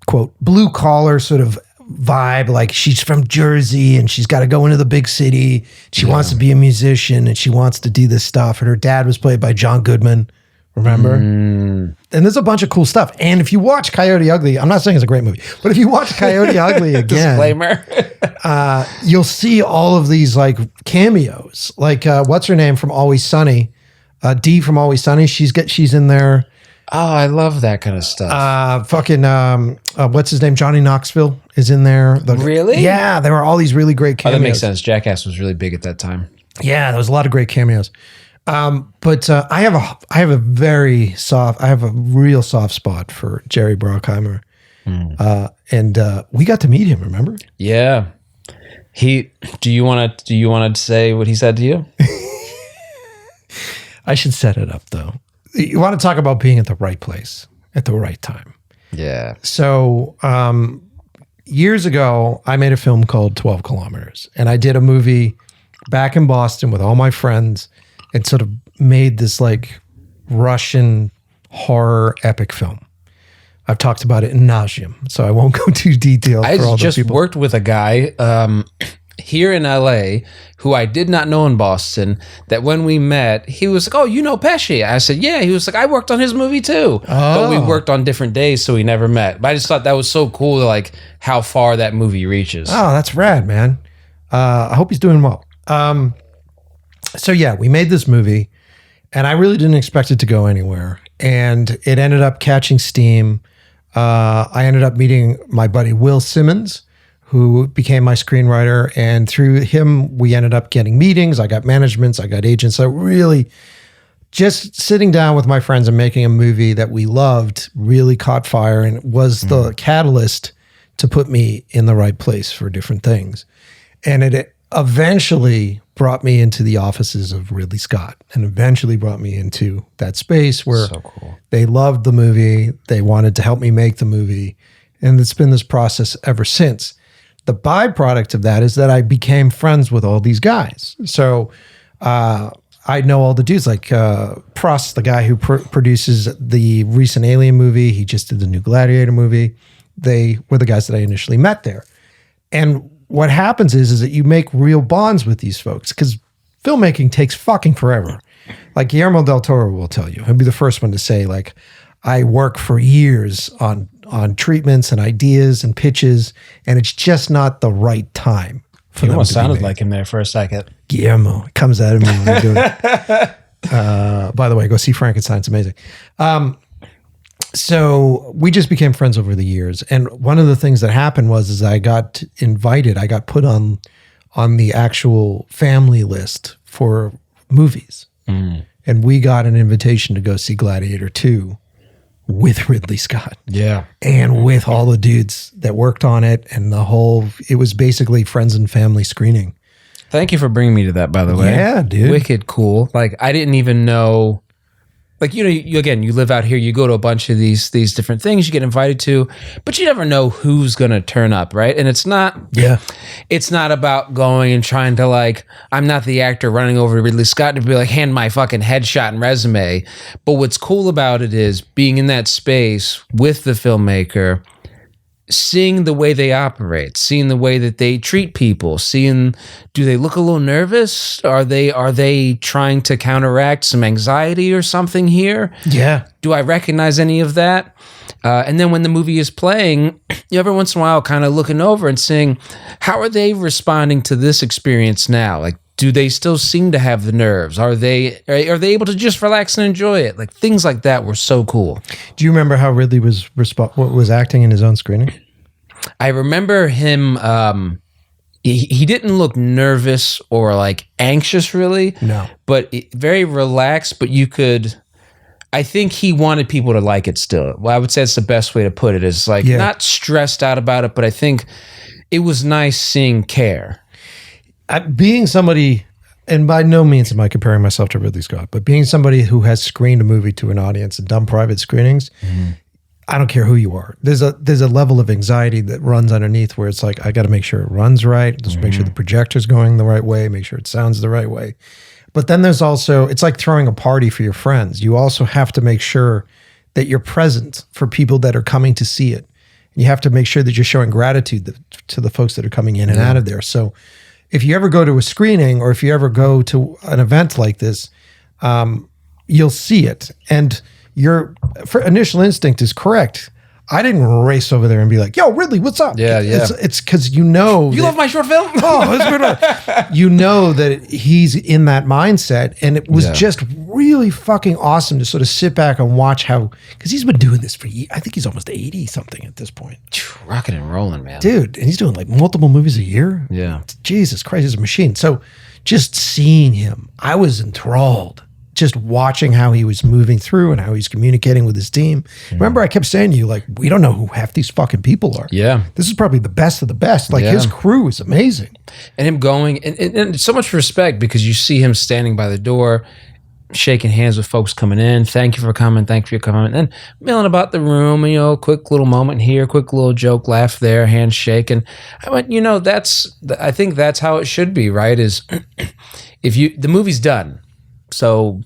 quote, blue collar sort of vibe. Like she's from Jersey and she's got to go into the big city. She wants to be a musician and she wants to do this stuff. And her dad was played by John Goodman. Remember? And there's a bunch of cool stuff. And if you watch Coyote Ugly, I'm not saying it's a great movie, but if you watch Coyote Ugly again, disclaimer, you'll see all of these like cameos. Like what's her name from Always Sunny? Dee from Always Sunny. She's in there. Oh, I love that kind of stuff. What's his name? Johnny Knoxville is in there. Really? Yeah, there were all these really great cameos. Oh, that makes sense. Jackass was really big at that time. Yeah, there was a lot of great cameos. But I have a real soft spot for Jerry Bruckheimer. And we got to meet him, remember? Yeah. Do you want to say what he said to you? I should set it up though. You want to talk about being at the right place at the right time. Yeah. So, years ago, I made a film called 12 Kilometers, and I did a movie back in Boston with all my friends and sort of made this like Russian horror epic film. I've talked about it in nauseam, so I won't go too detailed. I just worked with a guy here in LA who I did not know in Boston, that when we met, he was like, "Oh, you know Pesci?" I said, "Yeah." He was like, "I worked on his movie too." But we worked on different days, so we never met. But I just thought that was so cool, like how far that movie reaches. Oh, that's rad, man. I hope he's doing well. So yeah, we made this movie and I really didn't expect it to go anywhere. And it ended up catching steam. I ended up meeting my buddy, Will Simmons, who became my screenwriter. And through him, we ended up getting meetings. I got managements, I got agents. I really just sitting down with my friends and making a movie that we loved really caught fire and was the catalyst to put me in the right place for different things. And it eventually brought me into the offices of Ridley Scott and eventually brought me into that space where they loved the movie. They wanted to help me make the movie. And it's been this process ever since. The byproduct of that is that I became friends with all these guys. So I know all the dudes like Pross, the guy who produces the recent Alien movie. He just did the new Gladiator movie. They were the guys that I initially met there. And what happens is that you make real bonds with these folks because filmmaking takes fucking forever. Like Guillermo del Toro will tell you. He'll be the first one to say, like, I work for years on treatments and ideas and pitches, and it's just not the right time for them to be made. You almost sounded like him there for a second. Guillermo comes out of me when we do it. By the way, go see Frankenstein. It's amazing. So we just became friends over the years. And one of the things that happened was I got invited, I got put on the actual family list for movies. And we got an invitation to go see Gladiator 2 with Ridley Scott. Yeah. And with all the dudes that worked on it and it was basically friends and family screening. Thank you for bringing me to that, by the way. Yeah, dude. Wicked cool. Like, I didn't even know. Like, you know, you live out here, you go to a bunch of these different things you get invited to, but you never know who's going to turn up, right? And it's not about going and trying to, like, I'm not the actor running over to Ridley Scott to be like, hand my fucking headshot and resume. But what's cool about it is being in that space with the filmmaker, seeing the way they operate, seeing the way that they treat people, seeing, do they look a little nervous? Are they trying to counteract some anxiety or something here? Yeah. Do I recognize any of that? And then when the movie is playing, every once in a while kind of looking over and saying, how are they responding to this experience now? Like, do they still seem to have the nerves? Are they able to just relax and enjoy it? Like, things like that were so cool. Do you remember how Ridley was acting in his own screening? I remember him. He didn't look nervous or like anxious, really. No, but very relaxed. But you could. I think he wanted people to like it still. Well, I would say that's the best way to put it. Is like not stressed out about it, but I think it was nice seeing care. Being somebody, and by no means am I comparing myself to Ridley Scott, but being somebody who has screened a movie to an audience and done private screenings, I don't care who you are. There's a level of anxiety that runs underneath where it's like, I got to make sure it runs right. Just make sure the projector's going the right way, make sure it sounds the right way. But then there's also, it's like throwing a party for your friends. You also have to make sure that you're present for people that are coming to see it. You have to make sure that you're showing gratitude to the folks that are coming in and out of there. So if you ever go to a screening or if you ever go to an event like this, you'll see it. And your initial instinct is correct. I didn't race over there and be like, yo, Ridley, what's up? Yeah. It's because you know. You love my short film? Oh, it's good. You know that he's in that mindset. And it was just really fucking awesome to sort of sit back and watch how, because he's been doing this for years. I think he's almost 80 something at this point. Rocking and rolling, man. Dude, and he's doing like multiple movies a year. Yeah. Jesus Christ, he's a machine. So just seeing him, I was enthralled. Just watching how he was moving through and how he's communicating with his team. Remember, I kept saying to you, like, we don't know who half these fucking people are. Yeah. This is probably the best of the best. Like, his crew is amazing. And him going, and so much respect because you see him standing by the door, shaking hands with folks coming in. Thank you for coming. Thank you for coming. And milling about the room, and, quick little moment here, quick little joke, laugh there, handshake. And I went, I think that's how it should be, right? Is the movie's done. So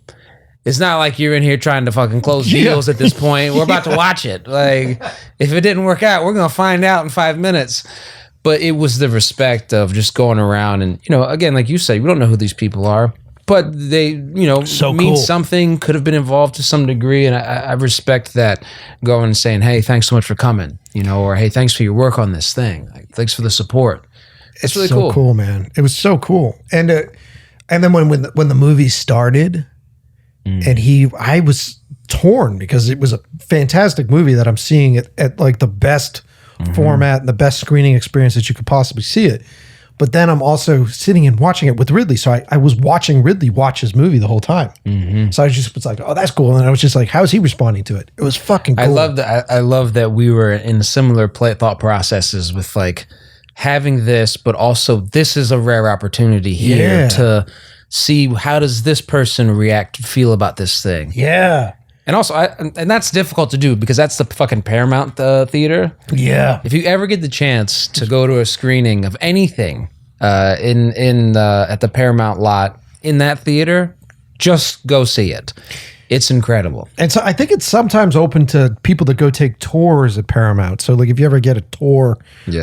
it's not like you're in here trying to fucking close deals at this point. We're about to watch it. Like, if it didn't work out, we're going to find out in 5 minutes. But it was the respect of just going around and, again, like you said, we don't know who these people are, but they, mean something, could have been involved to some degree. And I respect that, going and saying, hey, thanks so much for coming, or hey, thanks for your work on this thing. Like, thanks for the support. It's really so cool, man. It was so cool. And then when the movie started, and I was torn because it was a fantastic movie that I'm seeing it at like the best format and the best screening experience that you could possibly see it. But then I'm also sitting and watching it with Ridley. So I was watching Ridley watch his movie the whole time. So I just was like, oh, that's cool. And I was just like, how is he responding to it? It was fucking cool. I love that we were in similar thought processes with like having this, but also this is a rare opportunity here to see how does this person feel about this thing. Yeah. And also, and that's difficult to do because that's the fucking Paramount theater. Yeah. If you ever get the chance to go to a screening of anything at the Paramount lot in that theater, just go see it. It's incredible. And so I think it's sometimes open to people that go take tours at Paramount. So like if you ever get a tour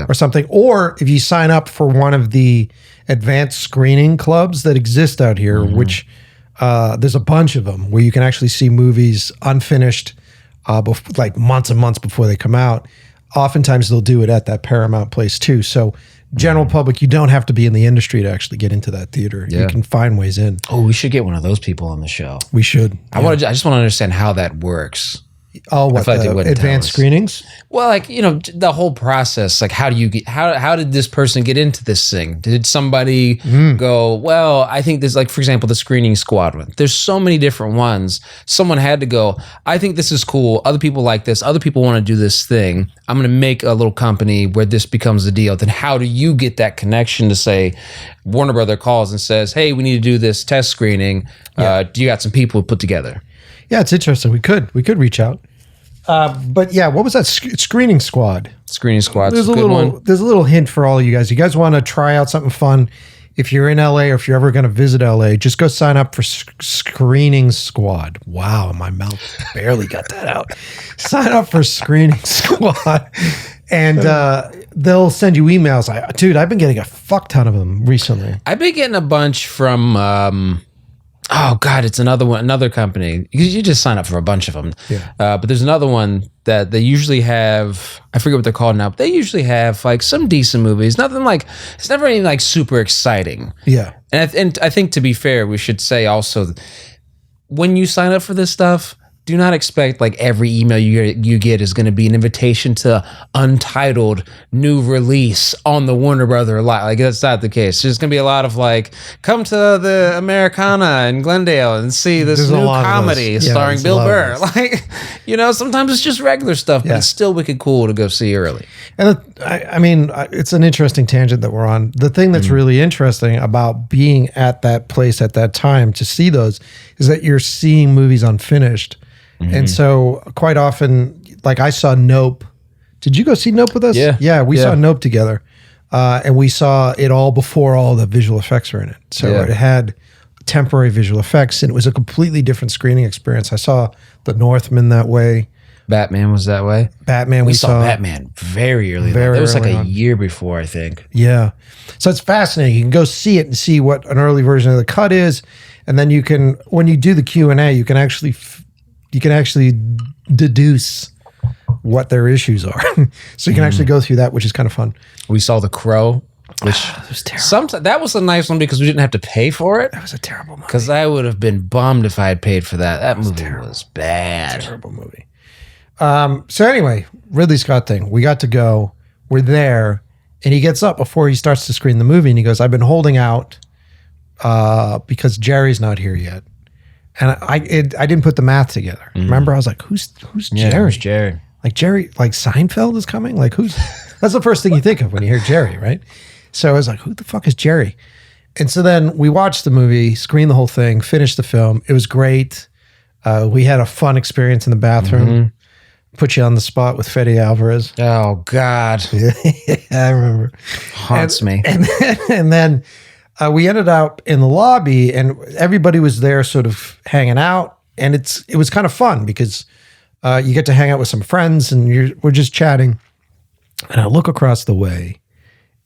or something, or if you sign up for one of the advanced screening clubs that exist out here, which there's a bunch of them where you can actually see movies unfinished like months and months before they come out. Oftentimes they'll do it at that Paramount place too. So general public, you don't have to be in the industry to actually get into that theater. You can find ways in. Oh, we should get one of those people on the show. We should. I just want to understand how that works. Oh, what, advanced screenings? Well, like, the whole process, like how did this person get into this thing? Did somebody go, well, I think this, like, for example, the screening squad one. There's so many different ones. Someone had to go, I think this is cool. Other people like this. Other people want to do this thing. I'm going to make a little company where this becomes the deal. Then how do you get that connection to say, Warner Brother calls and says, hey, we need to do this test screening. Do you got some people put together? Yeah, it's interesting. We could reach out. But yeah, what was that screening squad? Screening squad. There's a little hint for all of you guys. You guys want to try out something fun? If you're in LA or if you're ever going to visit LA, just go sign up for screening squad. Wow, my mouth barely got that out. Sign up for screening squad, and they'll send you emails. Dude, I've been getting a fuck ton of them recently. I've been getting a bunch from. Oh God, it's another company. You just sign up for a bunch of them. Yeah. But there's another one that they usually have. I forget what they're called now, but they usually have like some decent movies. Nothing like, it's never anything like super exciting. Yeah. And I think, to be fair, we should say also, when you sign up for this stuff, do not expect like every email you get is going to be an invitation to untitled new release on the Warner Brother lot. Like, that's not the case. There's going to be a lot of like, come to the Americana in Glendale and see this new comedy starring Bill Burr. Like, sometimes it's just regular stuff, but it's still wicked cool to go see early. And I mean, it's an interesting tangent that we're on. The thing that's really interesting about being at that place at that time to see those is that you're seeing movies unfinished. And so quite often, like I saw Nope. Did you go see Nope with us? Yeah, we saw Nope together. And we saw it all before all the visual effects were in it. So it had temporary visual effects, and it was a completely different screening experience. I saw The Northman that way. Batman was that way. Batman, we saw Batman very early. It was like a year before, I think. Yeah. So it's fascinating. You can go see it and see what an early version of the cut is. And then you can, when you do the Q&A, you can actually deduce what their issues are. So you can actually go through that, which is kind of fun. We saw The Crow, which was terrible. That was a nice one because we didn't have to pay for it. That was a terrible movie. Because I would have been bummed if I had paid for that. That movie was bad. Terrible movie. So anyway, Ridley Scott thing. We got to go. We're there. And he gets up before he starts to screen the movie and he goes, I've been holding out because Jerry's not here yet. And I didn't put the math together. Remember, I was like, who's Jerry? Who's Jerry? Like Jerry, like Seinfeld is coming? Like who's, that's the first thing you think of when you hear Jerry, right? So I was like, who the fuck is Jerry? And so then we watched the movie, screened the whole thing, finished the film. It was great. We had a fun experience in the bathroom. Put you on the spot with Fede Alvarez. Oh, God. I remember. Haunts me. And then we ended up in the lobby and everybody was there sort of hanging out. And it was kind of fun because you get to hang out with some friends and we're just chatting. And I look across the way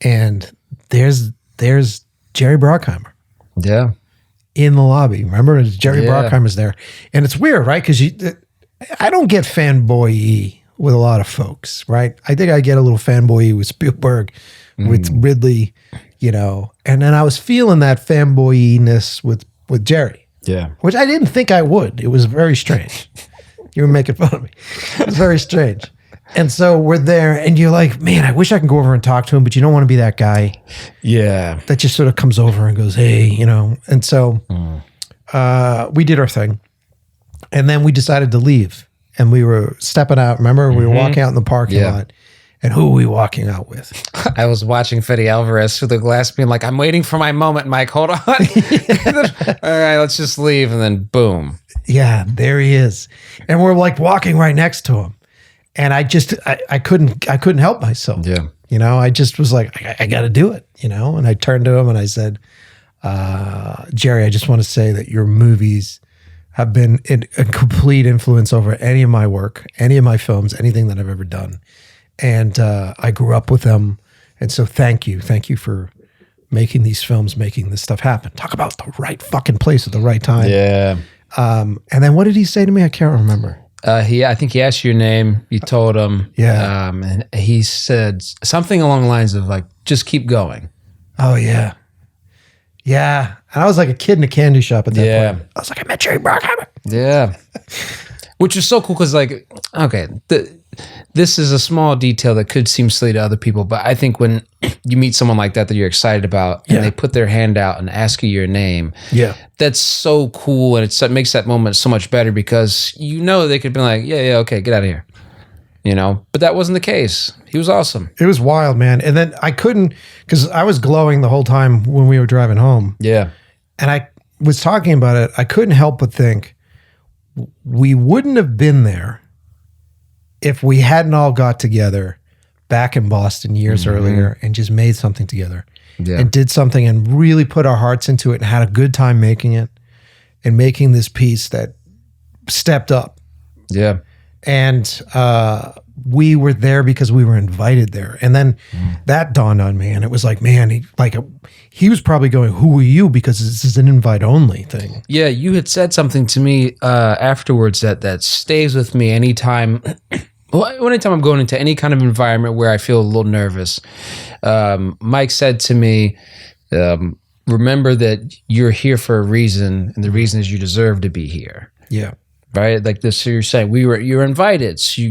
and there's Jerry Bruckheimer. Yeah. In the lobby. Remember? Jerry Bruckheimer's there. And it's weird, right? Because I don't get fanboy-y with a lot of folks, right? I think I get a little fanboy-y with Spielberg, with Ridley, and then I was feeling that fanboy-ness with Jerry. Yeah. Which I didn't think I would. It was very strange. You were making fun of me. It was very strange. And so we're there and you're like, man, I wish I could go over and talk to him, but you don't want to be that guy. Yeah. That just sort of comes over and goes, hey, And so we did our thing. And then we decided to leave. And we were stepping out. Remember, we were walking out in the parking lot. And who were we walking out with? I was watching Fede Alvarez through the glass being like, I'm waiting for my moment, Mike. Hold on. All right, let's just leave. And then boom. Yeah, there he is. And we're like walking right next to him. And I couldn't help myself. Yeah. I just was like, I got to do it, And I turned to him and I said, Jerry, I just want to say that your movies have been a complete influence over any of my work, any of my films, anything that I've ever done. And I grew up with them. And so thank you. Thank you for making these films, making this stuff happen. Talk about the right fucking place at the right time. Yeah. And then what did he say to me? I can't remember. I think he asked your name. You told him. Yeah. And he said something along the lines of like, just keep going. Oh, yeah. Yeah. And I was like a kid in a candy shop at that point. I was like, I met Jerry Bruckheimer. Yeah. Which is so cool because, like, okay, this is a small detail that could seem silly to other people, but I think when you meet someone like that you're excited about and they put their hand out and ask you your name, that's so cool. And it makes that moment so much better because they could be like, yeah, okay, get out of here. But that wasn't the case. He was awesome. It was wild, man. And then I couldn't, because I was glowing the whole time when we were driving home. Yeah. And I was talking about it. I couldn't help but think we wouldn't have been there if we hadn't all got together back in Boston years earlier and just made something together and did something and really put our hearts into it and had a good time making it and making this piece that stepped up. Yeah. And we were there because we were invited there. And then that dawned on me and it was like, man, he was probably going, who are you? Because this is an invite only thing. Yeah. You had said something to me afterwards that stays with me anytime. Well, anytime I'm going into any kind of environment where I feel a little nervous. Mike said to me, remember that you're here for a reason and the reason is you deserve to be here. Yeah. Right? Like this, you're saying you're invited. So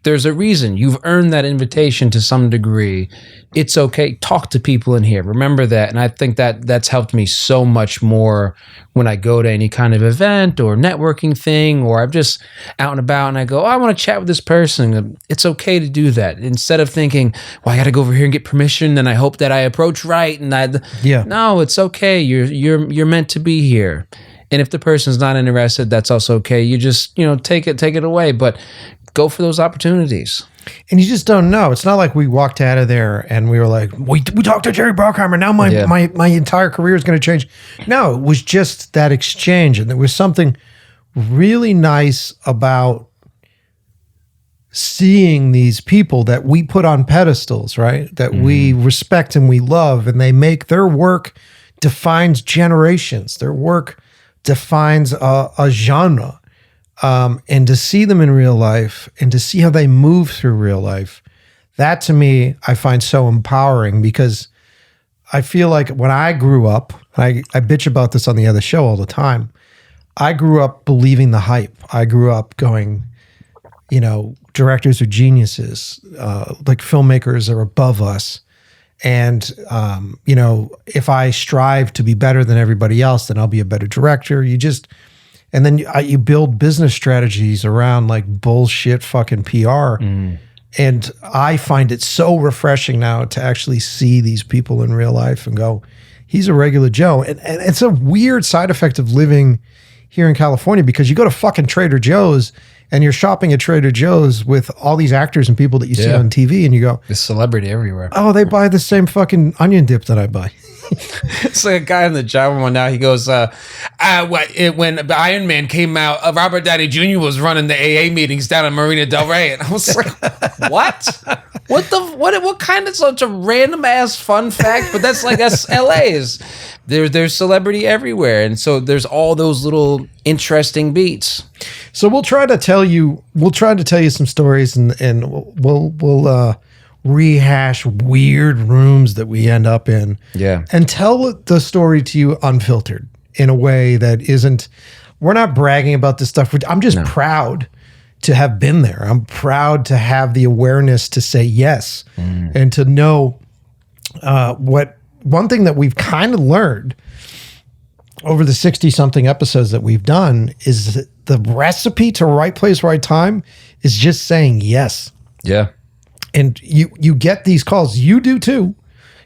there's a reason. You've earned that invitation to some degree. It's okay. Talk to people in here. Remember that. And I think that's helped me so much more when I go to any kind of event or networking thing, or I'm just out and about and I go, I want to chat with this person. It's okay to do that. Instead of thinking, well, I got to go over here and get permission and I hope that I approach right. And no, it's okay. You're meant to be here. And if the person's not interested, that's also okay. You just, take it away, but go for those opportunities. And you just don't know. It's not like we walked out of there and we were like, we talked to Jerry Bruckheimer. Now my entire career is going to change. No, it was just that exchange. And there was something really nice about seeing these people that we put on pedestals, right? That we respect and we love, and they make their work defines generations. Their work defines a genre. And to see them in real life and to see how they move through real life, that to me, I find so empowering, because I feel like when I grew up, I bitch about this on the other show all the time, I grew up believing the hype. I grew up going, directors are geniuses, like filmmakers are above us. And, if I strive to be better than everybody else, then I'll be a better director. And then you build business strategies around like bullshit fucking PR. And I find it so refreshing now to actually see these people in real life and go, he's a regular Joe. And it's a weird side effect of living here in California, because you go to fucking Trader Joe's and you're shopping at Trader Joe's with all these actors and people that you see on TV, and you go, there's celebrity everywhere. Oh, they buy the same fucking onion dip that I buy. It's like a guy in the job one now. He goes, when Iron Man came out, Robert Downey Jr. was running the AA meetings down in Marina Del Rey, and I was like, what? What kind of such a random ass fun fact? But that's LA's. There's celebrity everywhere, and so there's all those little interesting beats. So we'll try to tell you some stories, and we'll rehash weird rooms that we end up in. Yeah. And tell the story to you unfiltered in a way that isn't, we're not bragging about this stuff. I'm just proud to have been there. I'm proud to have the awareness to say yes and to know one thing that we've kind of learned over the 60-something episodes that we've done is that the recipe to right place, right time is just saying yes. Yeah. And you get these calls. You do too.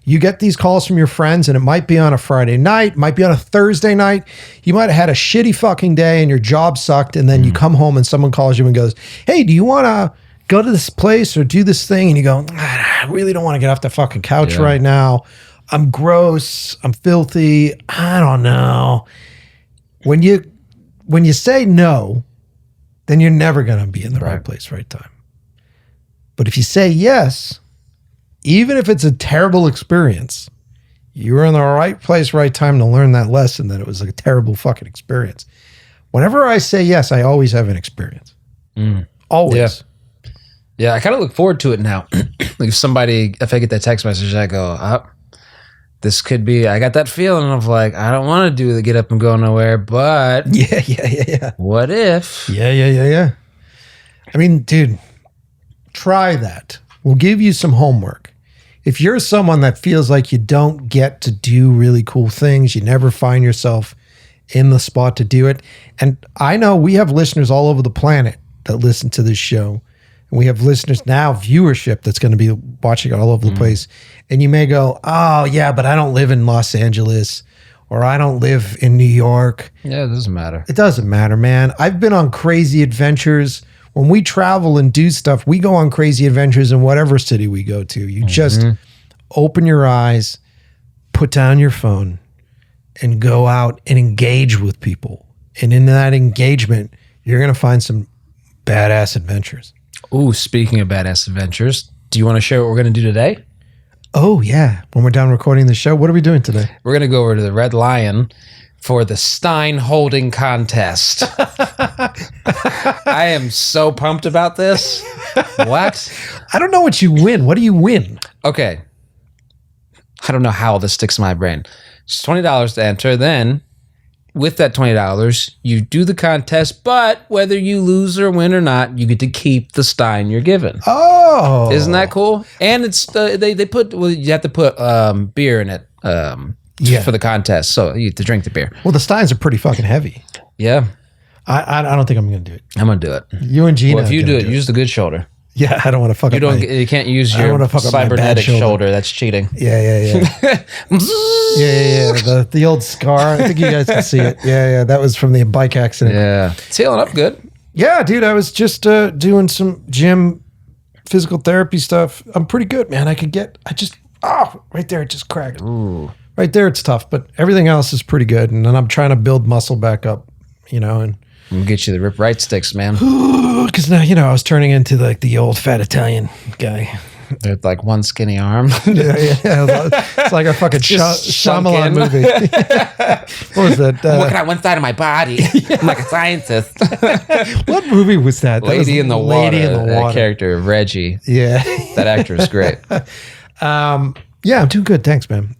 You get these calls from your friends, and it might be on a Friday night, might be on a Thursday night. You might have had a shitty fucking day and your job sucked, and then you come home and someone calls you and goes, hey, do you want to go to this place or do this thing? And you go, I really don't want to get off the fucking couch right now. I'm gross. I'm filthy. I don't know. When you say no, then you're never going to be in the right place, right time. But if you say yes, even if it's a terrible experience, you're in the right place, right time to learn that lesson that it was a terrible fucking experience. Whenever I say yes, I always have an experience. Always. Yeah, I kind of look forward to it now. Like if I get that text message, I go, this could be, I got that feeling of like, I don't want to do the get up and go nowhere, but yeah. What if? Yeah. I mean, dude, try that. We'll give you some homework. If you're someone that feels like you don't get to do really cool things, you never find yourself in the spot to do it. And I know we have listeners all over the planet that listen to this show. And we have listeners now, viewership that's going to be watching all over the place. And you may go, oh yeah, but I don't live in Los Angeles, or I don't live in New York. Yeah, it doesn't matter. It doesn't matter, man. I've been on crazy adventures. When we travel and do stuff, we go on crazy adventures in whatever city we go to. You just open your eyes, put down your phone, and go out and engage with people. And in that engagement, you're going to find some badass adventures. Ooh, speaking of badass adventures, do you want to share what we're going to do today? Oh, yeah. When we're done recording the show, what are we doing today? We're going to go over to the Red Lion for the Stein holding contest. I am so pumped about this. What? I don't know what you win. What do you win? Okay. I don't know how this sticks in my brain. It's $20 to enter. Then, with that $20, you do the contest, but whether you lose or win or not, you get to keep the Stein you're given. Oh. Isn't that cool? And it's you have to put beer in it. For the contest, so you have to drink the beer. Well, the Steins are pretty fucking heavy. Yeah. I don't think I'm going to do it. I'm going to do it. You and Gina. Well, if you do it, use the good shoulder. Yeah, I don't want to fuck up You can't use your cybernetic shoulder. That's cheating. Yeah. The old scar. I think you guys can see it. Yeah. That was from the bike accident. Yeah. It's healing up good. Yeah, dude. I was just doing some gym physical therapy stuff. I'm pretty good, man. Right there, it just cracked. Ooh. Right there, it's tough, but everything else is pretty good. And then I'm trying to build muscle back up, and I'm gonna get you the Rip Right sticks, man. Because now, I was turning into like the old fat Italian guy. With like one skinny arm. yeah. It's like a fucking Shyamalan movie. What was that? I'm working on one side of my body. I'm like a scientist. What movie was that? Lady in the Water. That character, Reggie. Yeah. That actor is great. Yeah, I'm doing good. Thanks, man.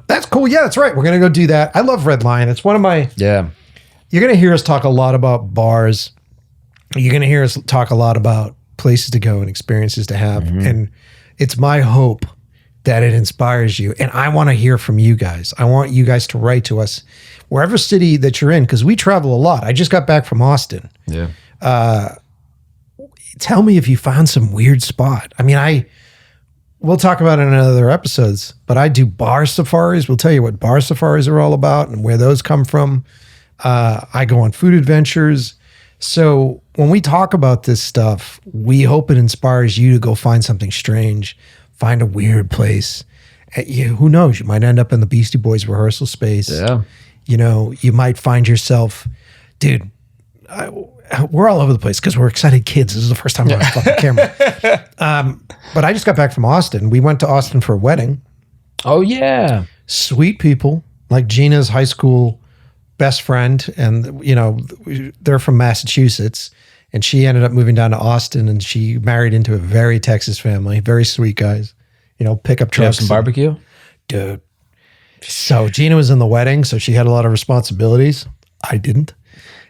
That's cool. Yeah, that's right. We're going to go do that. I love Red Lion. It's one of my... Yeah. You're going to hear us talk a lot about bars. You're going to hear us talk a lot about places to go and experiences to have. Mm-hmm. And it's my hope that it inspires you. And I want to hear from you guys. I want you guys to write to us wherever city that you're in, because we travel a lot. I just got back from Austin. Yeah. Tell me if you found some weird spot. I mean, we'll talk about it in other episodes, but I do bar safaris. We'll tell you what bar safaris are all about and where those come from. I go on food adventures. So when we talk about this stuff, we hope it inspires you to go find something strange, find a weird place. Who knows? You might end up in the Beastie Boys rehearsal space. Yeah. You might find yourself, dude, we're all over the place because we're excited kids. This is the first time we're on a fucking camera. But I just got back from Austin. We went to Austin for a wedding. Oh, yeah. Sweet people, like Gina's high school best friend. And, they're from Massachusetts. And she ended up moving down to Austin, and she married into a very Texas family. Very sweet guys. Pickup trucks. Did you have some barbecue? Dude. So Gina was in the wedding, so she had a lot of responsibilities. I didn't.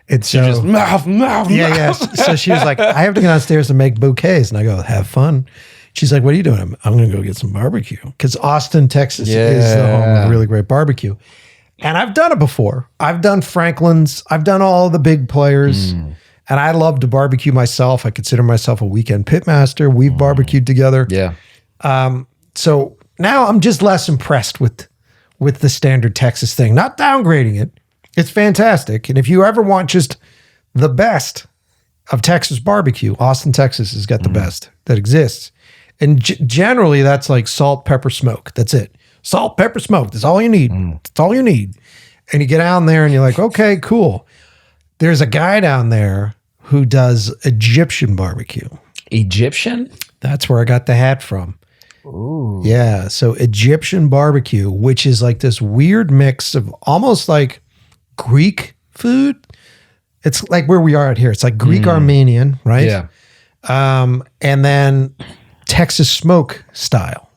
And so just mouth. Yeah. So she was like, I have to go downstairs and make bouquets. And I go, have fun. She's like, what are you doing? I'm going to go get some barbecue. Because Austin, Texas is the home of really great barbecue. And I've done it before. I've done Franklin's. I've done all the big players. And I love to barbecue myself. I consider myself a weekend pitmaster. We've barbecued together. Yeah. So now I'm just less impressed with the standard Texas thing. Not downgrading it. It's fantastic. And if you ever want just the best of Texas barbecue, Austin, Texas has got the best that exists. And generally that's like salt, pepper, smoke. That's it. Salt, pepper, smoke. That's all you need. That's all you need. And you get down there and you're like, okay, cool. There's a guy down there who does Egyptian barbecue. Egyptian? That's where I got the hat from. Ooh. Yeah. So Egyptian barbecue, which is like this weird mix of almost like Greek food. It's like where we are out here. It's like Greek Armenian, right? Yeah. And then Texas smoke style.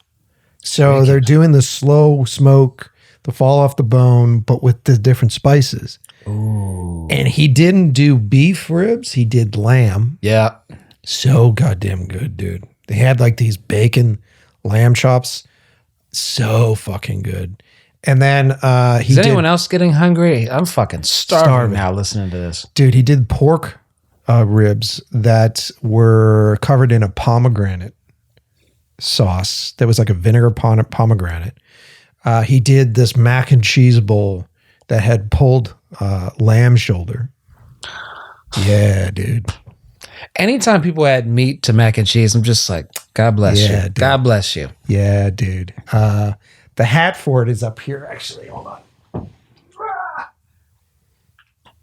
So they're doing the slow smoke, the fall off the bone, but with the different spices. Ooh. And he didn't do beef ribs. He did lamb. Yeah. So goddamn good, dude. They had like these bacon lamb chops. So fucking good. And then Is anyone else getting hungry? I'm fucking starving now listening to this. Dude, he did pork ribs that were covered in a pomegranate sauce. That was like a vinegar pomegranate. He did this mac and cheese bowl that had pulled lamb shoulder. Yeah, dude. Anytime people add meat to mac and cheese, I'm just like, God bless you. Dude. God bless you. Yeah, dude. The hat for it is up here, actually. Hold on.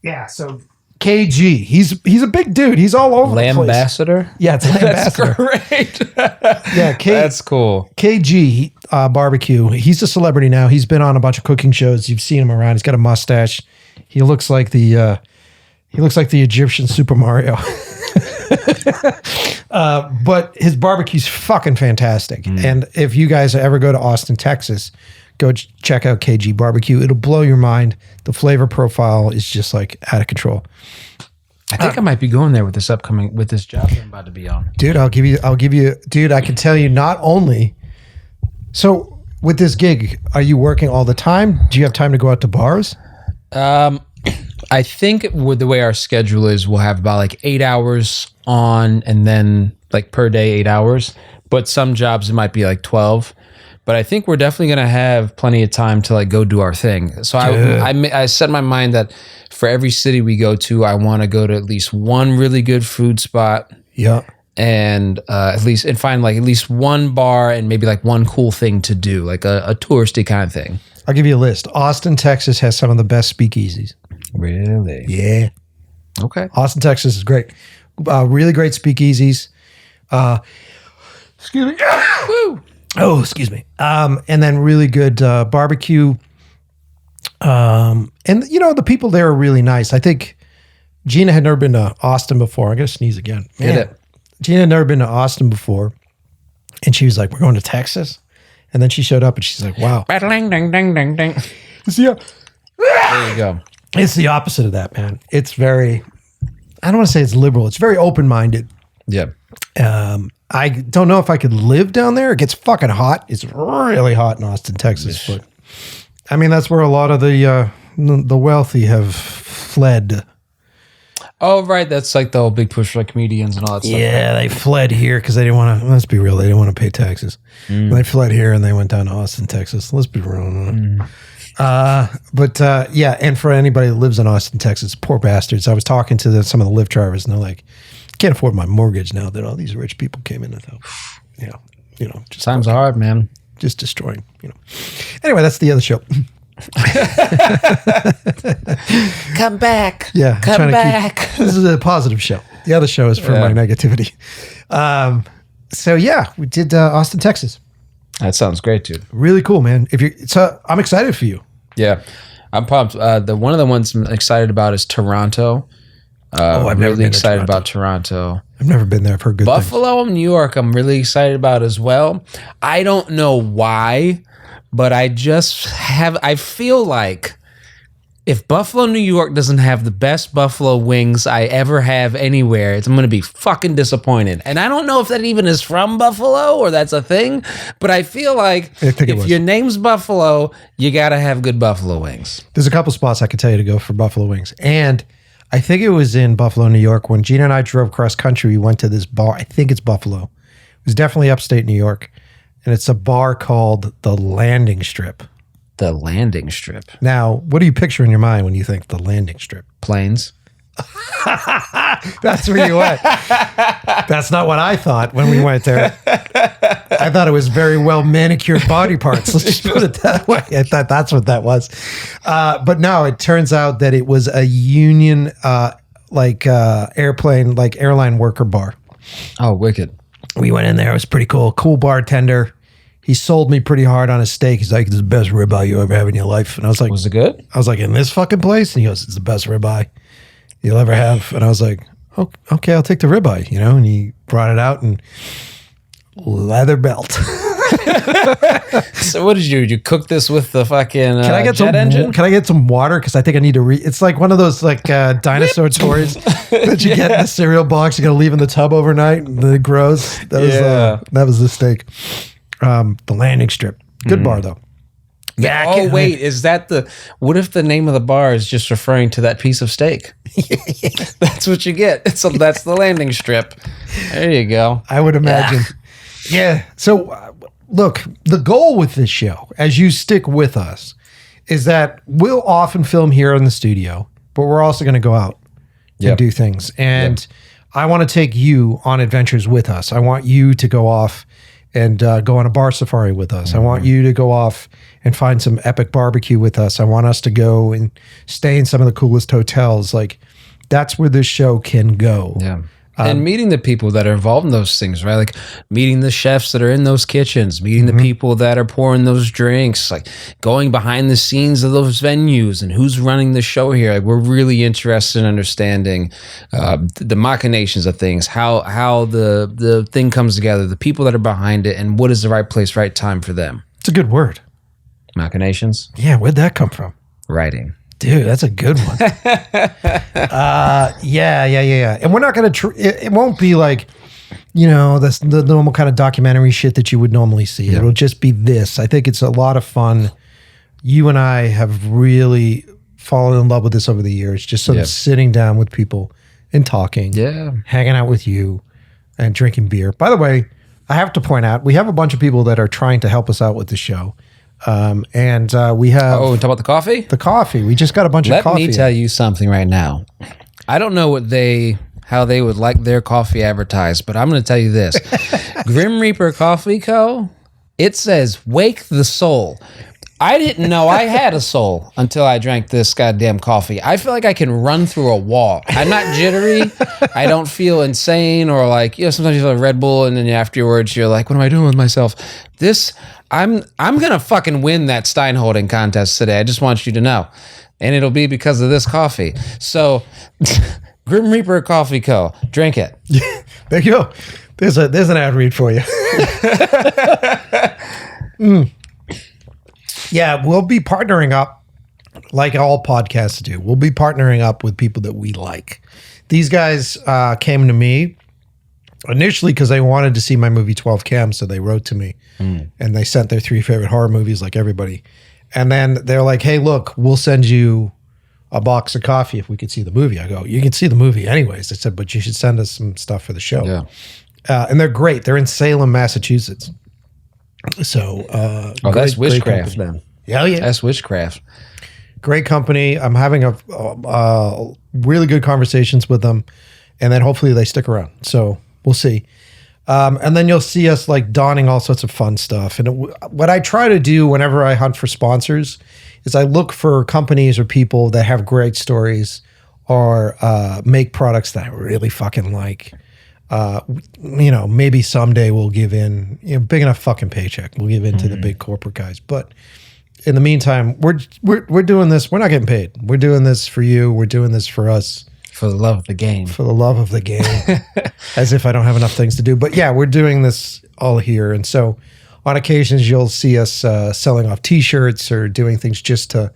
Yeah, so KG. He's a big dude. He's all over the place. Lambassador? Yeah, it's Lambassador. That's great. Yeah, that's cool. KG barbecue. He's a celebrity now. He's been on a bunch of cooking shows. You've seen him around. He's got a mustache. He looks like the Egyptian Super Mario. But his barbecue's fucking fantastic. And if you guys ever go to Austin, Texas, go check out KG Barbecue. It'll blow your mind. The flavor profile is just like out of control. I think I might be going there with this job I'm about to be on. Dude, I'll give you, dude, I can tell you not only. So with this gig, are you working all the time? Do you have time to go out to bars? I think with the way our schedule is, we'll have about like 8 hours on and then like per day, 8 hours. But some jobs, it might be like 12. But I think we're definitely going to have plenty of time to like go do our thing. So I set in my mind that for every city we go to, I want to go to at least one really good food spot. Yeah. And find like at least one bar and maybe like one cool thing to do, like a touristy kind of thing. I'll give you a list. Austin, Texas has some of the best speakeasies. Really? Yeah. Okay. Austin, Texas is great. Really great speakeasies. Excuse me. Woo. Oh, excuse me. And then really good barbecue. And the people there are really nice. I think Gina had never been to Austin before. I'm gonna sneeze again. Man. Gina had never been to Austin before, and she was like, "We're going to Texas." And then she showed up, and she's like, "Wow." Ding, ding, ding, ding, ding. There you go. It's the opposite of that, man. It's very, I don't want to say it's liberal. It's very open-minded. Yeah. I don't know if I could live down there. It gets fucking hot. It's really hot in Austin, Texas. But I mean, that's where a lot of the wealthy have fled. Oh, right. That's like the whole big push for like comedians and all that stuff. Yeah, they fled here because they didn't want to, let's be real, they didn't want to pay taxes. They fled here and they went down to Austin, Texas. Let's be real. And for anybody that lives in Austin, Texas, poor bastards. I was talking to some of the Lyft drivers and they're like, can't afford my mortgage now that all these rich people came in and just times are hard, man. Just destroying, Anyway, that's the other show. Come back. Yeah. Come back. This is a positive show. The other show is for my negativity. We did Austin, Texas. That sounds great, dude. Really cool, man. I'm excited for you. Yeah. I'm pumped. One of the ones I'm excited about is Toronto. I'm really excited about Toronto. I've never been there. I've heard good things. Buffalo, New York, I'm really excited about as well. I don't know why, but I feel like if Buffalo, New York doesn't have the best buffalo wings I ever have anywhere, I'm going to be fucking disappointed. And I don't know if that even is from Buffalo or that's a thing, but I feel like if your name's Buffalo, you got to have good buffalo wings. There's a couple spots I could tell you to go for buffalo wings. And I think it was in Buffalo, New York. When Gina and I drove cross country, we went to this bar. I think it's Buffalo. It was definitely upstate New York. And it's a bar called The Landing Strip. The Landing Strip. Now, what do you picture in your mind when you think The Landing Strip? Planes. That's where you went. That's not what I thought when we went there. I thought it was very well manicured body parts. Let's just put it that way. I thought that's what that was. But no, it turns out that it was a union, airline worker bar. Oh, wicked. We went in there. It was pretty cool. Cool bartender. He sold me pretty hard on a steak. He's like, "This is the best ribeye you ever have in your life." And I was like, "Was it good?" I was like, "In this fucking place?" And he goes, "It's the best ribeye you'll ever have." And I was like, "Oh, okay, I'll take the ribeye," And he brought it out and leather belt. So what did you do? Did you cook this with the fucking Can I get jet engine? Can I get some water? Because I think I need to it's like one of those dinosaur toys that you get in the cereal box. You got to leave in the tub overnight and then it grows. That was the steak. The Landing Strip. Good bar though. Yeah. Oh wait, is that what if the name of the bar is just referring to that piece of steak? That's what you get. That's the Landing Strip. There you go. I would imagine. Yeah. So look, the goal with this show, as you stick with us, is that we'll often film here in the studio, but we're also going to go out and do things. And I want to take you on adventures with us. I want you to go off and go on a bar safari with us. I want you to go off and find some epic barbecue with us. I want us to go and stay in some of the coolest hotels. Like, that's where this show can go. Yeah. And meeting the people that are involved in those things, right? Like meeting the chefs that are in those kitchens, meeting the people that are pouring those drinks, like going behind the scenes of those venues and who's running the show here. Like, we're really interested in understanding the machinations of things, how the thing comes together, the people that are behind it, and what is the right place, right time for them. It's a good word. Machinations? Yeah, where'd that come from? Writing. Dude, that's a good one. Yeah. And we're not going to, it won't be like, that's the normal kind of documentary shit that you would normally see. Yeah. It'll just be this. I think it's a lot of fun. You and I have really fallen in love with this over the years, just sort of sitting down with people and talking, hanging out with you and drinking beer. By the way, I have to point out, we have a bunch of people that are trying to help us out with the show. We have... Oh, talk about the coffee? The coffee. We just got a bunch of coffee. Let me tell you something right now. I don't know how they would like their coffee advertised, but I'm going to tell you this. Grim Reaper Coffee Co., it says, "Wake the soul." I didn't know I had a soul until I drank this goddamn coffee. I feel like I can run through a wall. I'm not jittery. I don't feel insane or like, sometimes you feel like Red Bull and then afterwards you're like, what am I doing with myself? I'm going to fucking win that Stein holding contest today. I just want you to know. And it'll be because of this coffee. So Grim Reaper Coffee Co. Drink it. There you go. There's an ad read for you. Yeah, we'll be partnering up like all podcasts do. We'll be partnering up with people that we like. These guys came to me initially because they wanted to see my movie 12 Cam, so they wrote to me and they sent their 3 favorite horror movies like everybody. And then they're like, hey, look, we'll send you a box of coffee if we could see the movie. I go, you can see the movie anyways. They said, but you should send us some stuff for the show. Yeah. And they're great. They're in Salem, Massachusetts. So, that's witchcraft then. Yeah, yeah. That's witchcraft. Great company. I'm having a really good conversations with them, and then hopefully they stick around. So we'll see. And then you'll see us like donning all sorts of fun stuff. And what I try to do whenever I hunt for sponsors is I look for companies or people that have great stories or make products that I really fucking like. Maybe someday we'll give in, big enough fucking paycheck. We'll give in to the big corporate guys. But in the meantime, we're doing this. We're not getting paid. We're doing this for you. We're doing this for us. For the love of the game. For the love of the game. As if I don't have enough things to do. But yeah, we're doing this all here. And so on occasions, you'll see us selling off T-shirts or doing things just to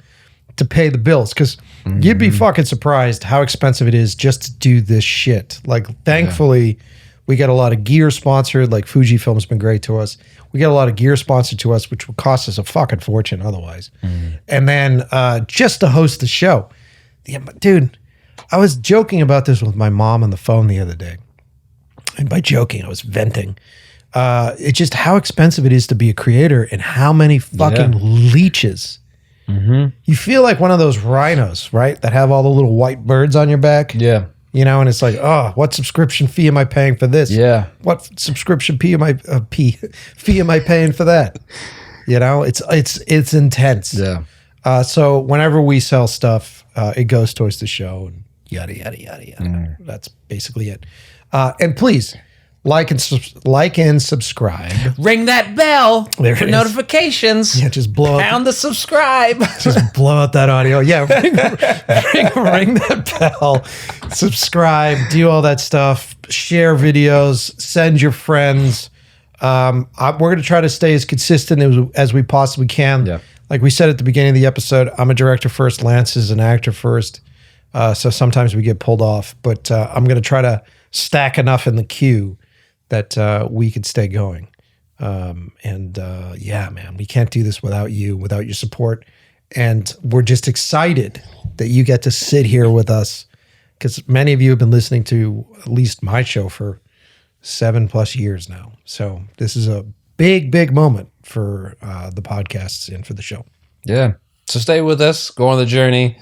pay the bills. Because you'd be fucking surprised how expensive it is just to do this shit. Like, thankfully, we get a lot of gear sponsored. Like, Fujifilm's been great to us. We get a lot of gear sponsored to us, which would cost us a fucking fortune otherwise. And then just to host the show. Yeah, but dude, I was joking about this with my mom on the phone the other day. And by joking, I was venting. It's just how expensive it is to be a creator and how many fucking leeches. You feel like one of those rhinos, right? That have all the little white birds on your back. Yeah. And it's like, oh, what subscription fee am I paying for this? Yeah. What subscription fee am I paying for that? It's intense. Yeah. So whenever we sell stuff, it goes towards the show and yada, yada, yada, yada. That's basically it. And please like and subscribe. Ring that bell for is. notifications. Yeah, just blow Pound the subscribe. Just blow out that audio. Yeah, ring that bell. Subscribe. Do all that stuff. Share videos. Send your friends. We're going to try to stay as consistent as we possibly can. Yeah. Like we said at the beginning of the episode, I'm a director first. Lance is an actor first. So sometimes we get pulled off. But I'm going to try to stack enough in the queue that we could stay going. Yeah, man, we can't do this without you, without your support. And we're just excited that you get to sit here with us because many of you have been listening to at least my show for 7+ years now. So this is a big, big moment for the podcasts and for the show. Yeah. So stay with us, go on the journey,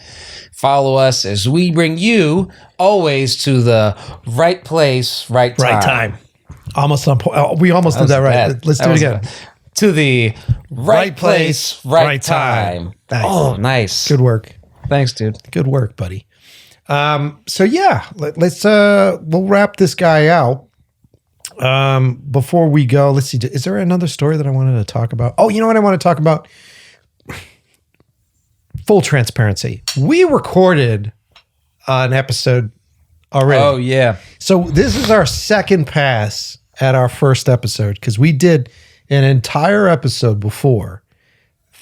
follow us as we bring you always to the right place, right time. Right time. Almost on point. We almost did that right. Bad. Let's do it again. Bad. To the right place, right time. Nice. Oh, nice. Good work. Thanks, dude. Good work, buddy. So yeah, let's we'll wrap this guy out. Before we go, let's see. Is there another story that I wanted to talk about? Oh, you know what I want to talk about? Full transparency. We recorded an episode already. Oh, yeah. So this is our second pass at our first episode because we did an entire episode before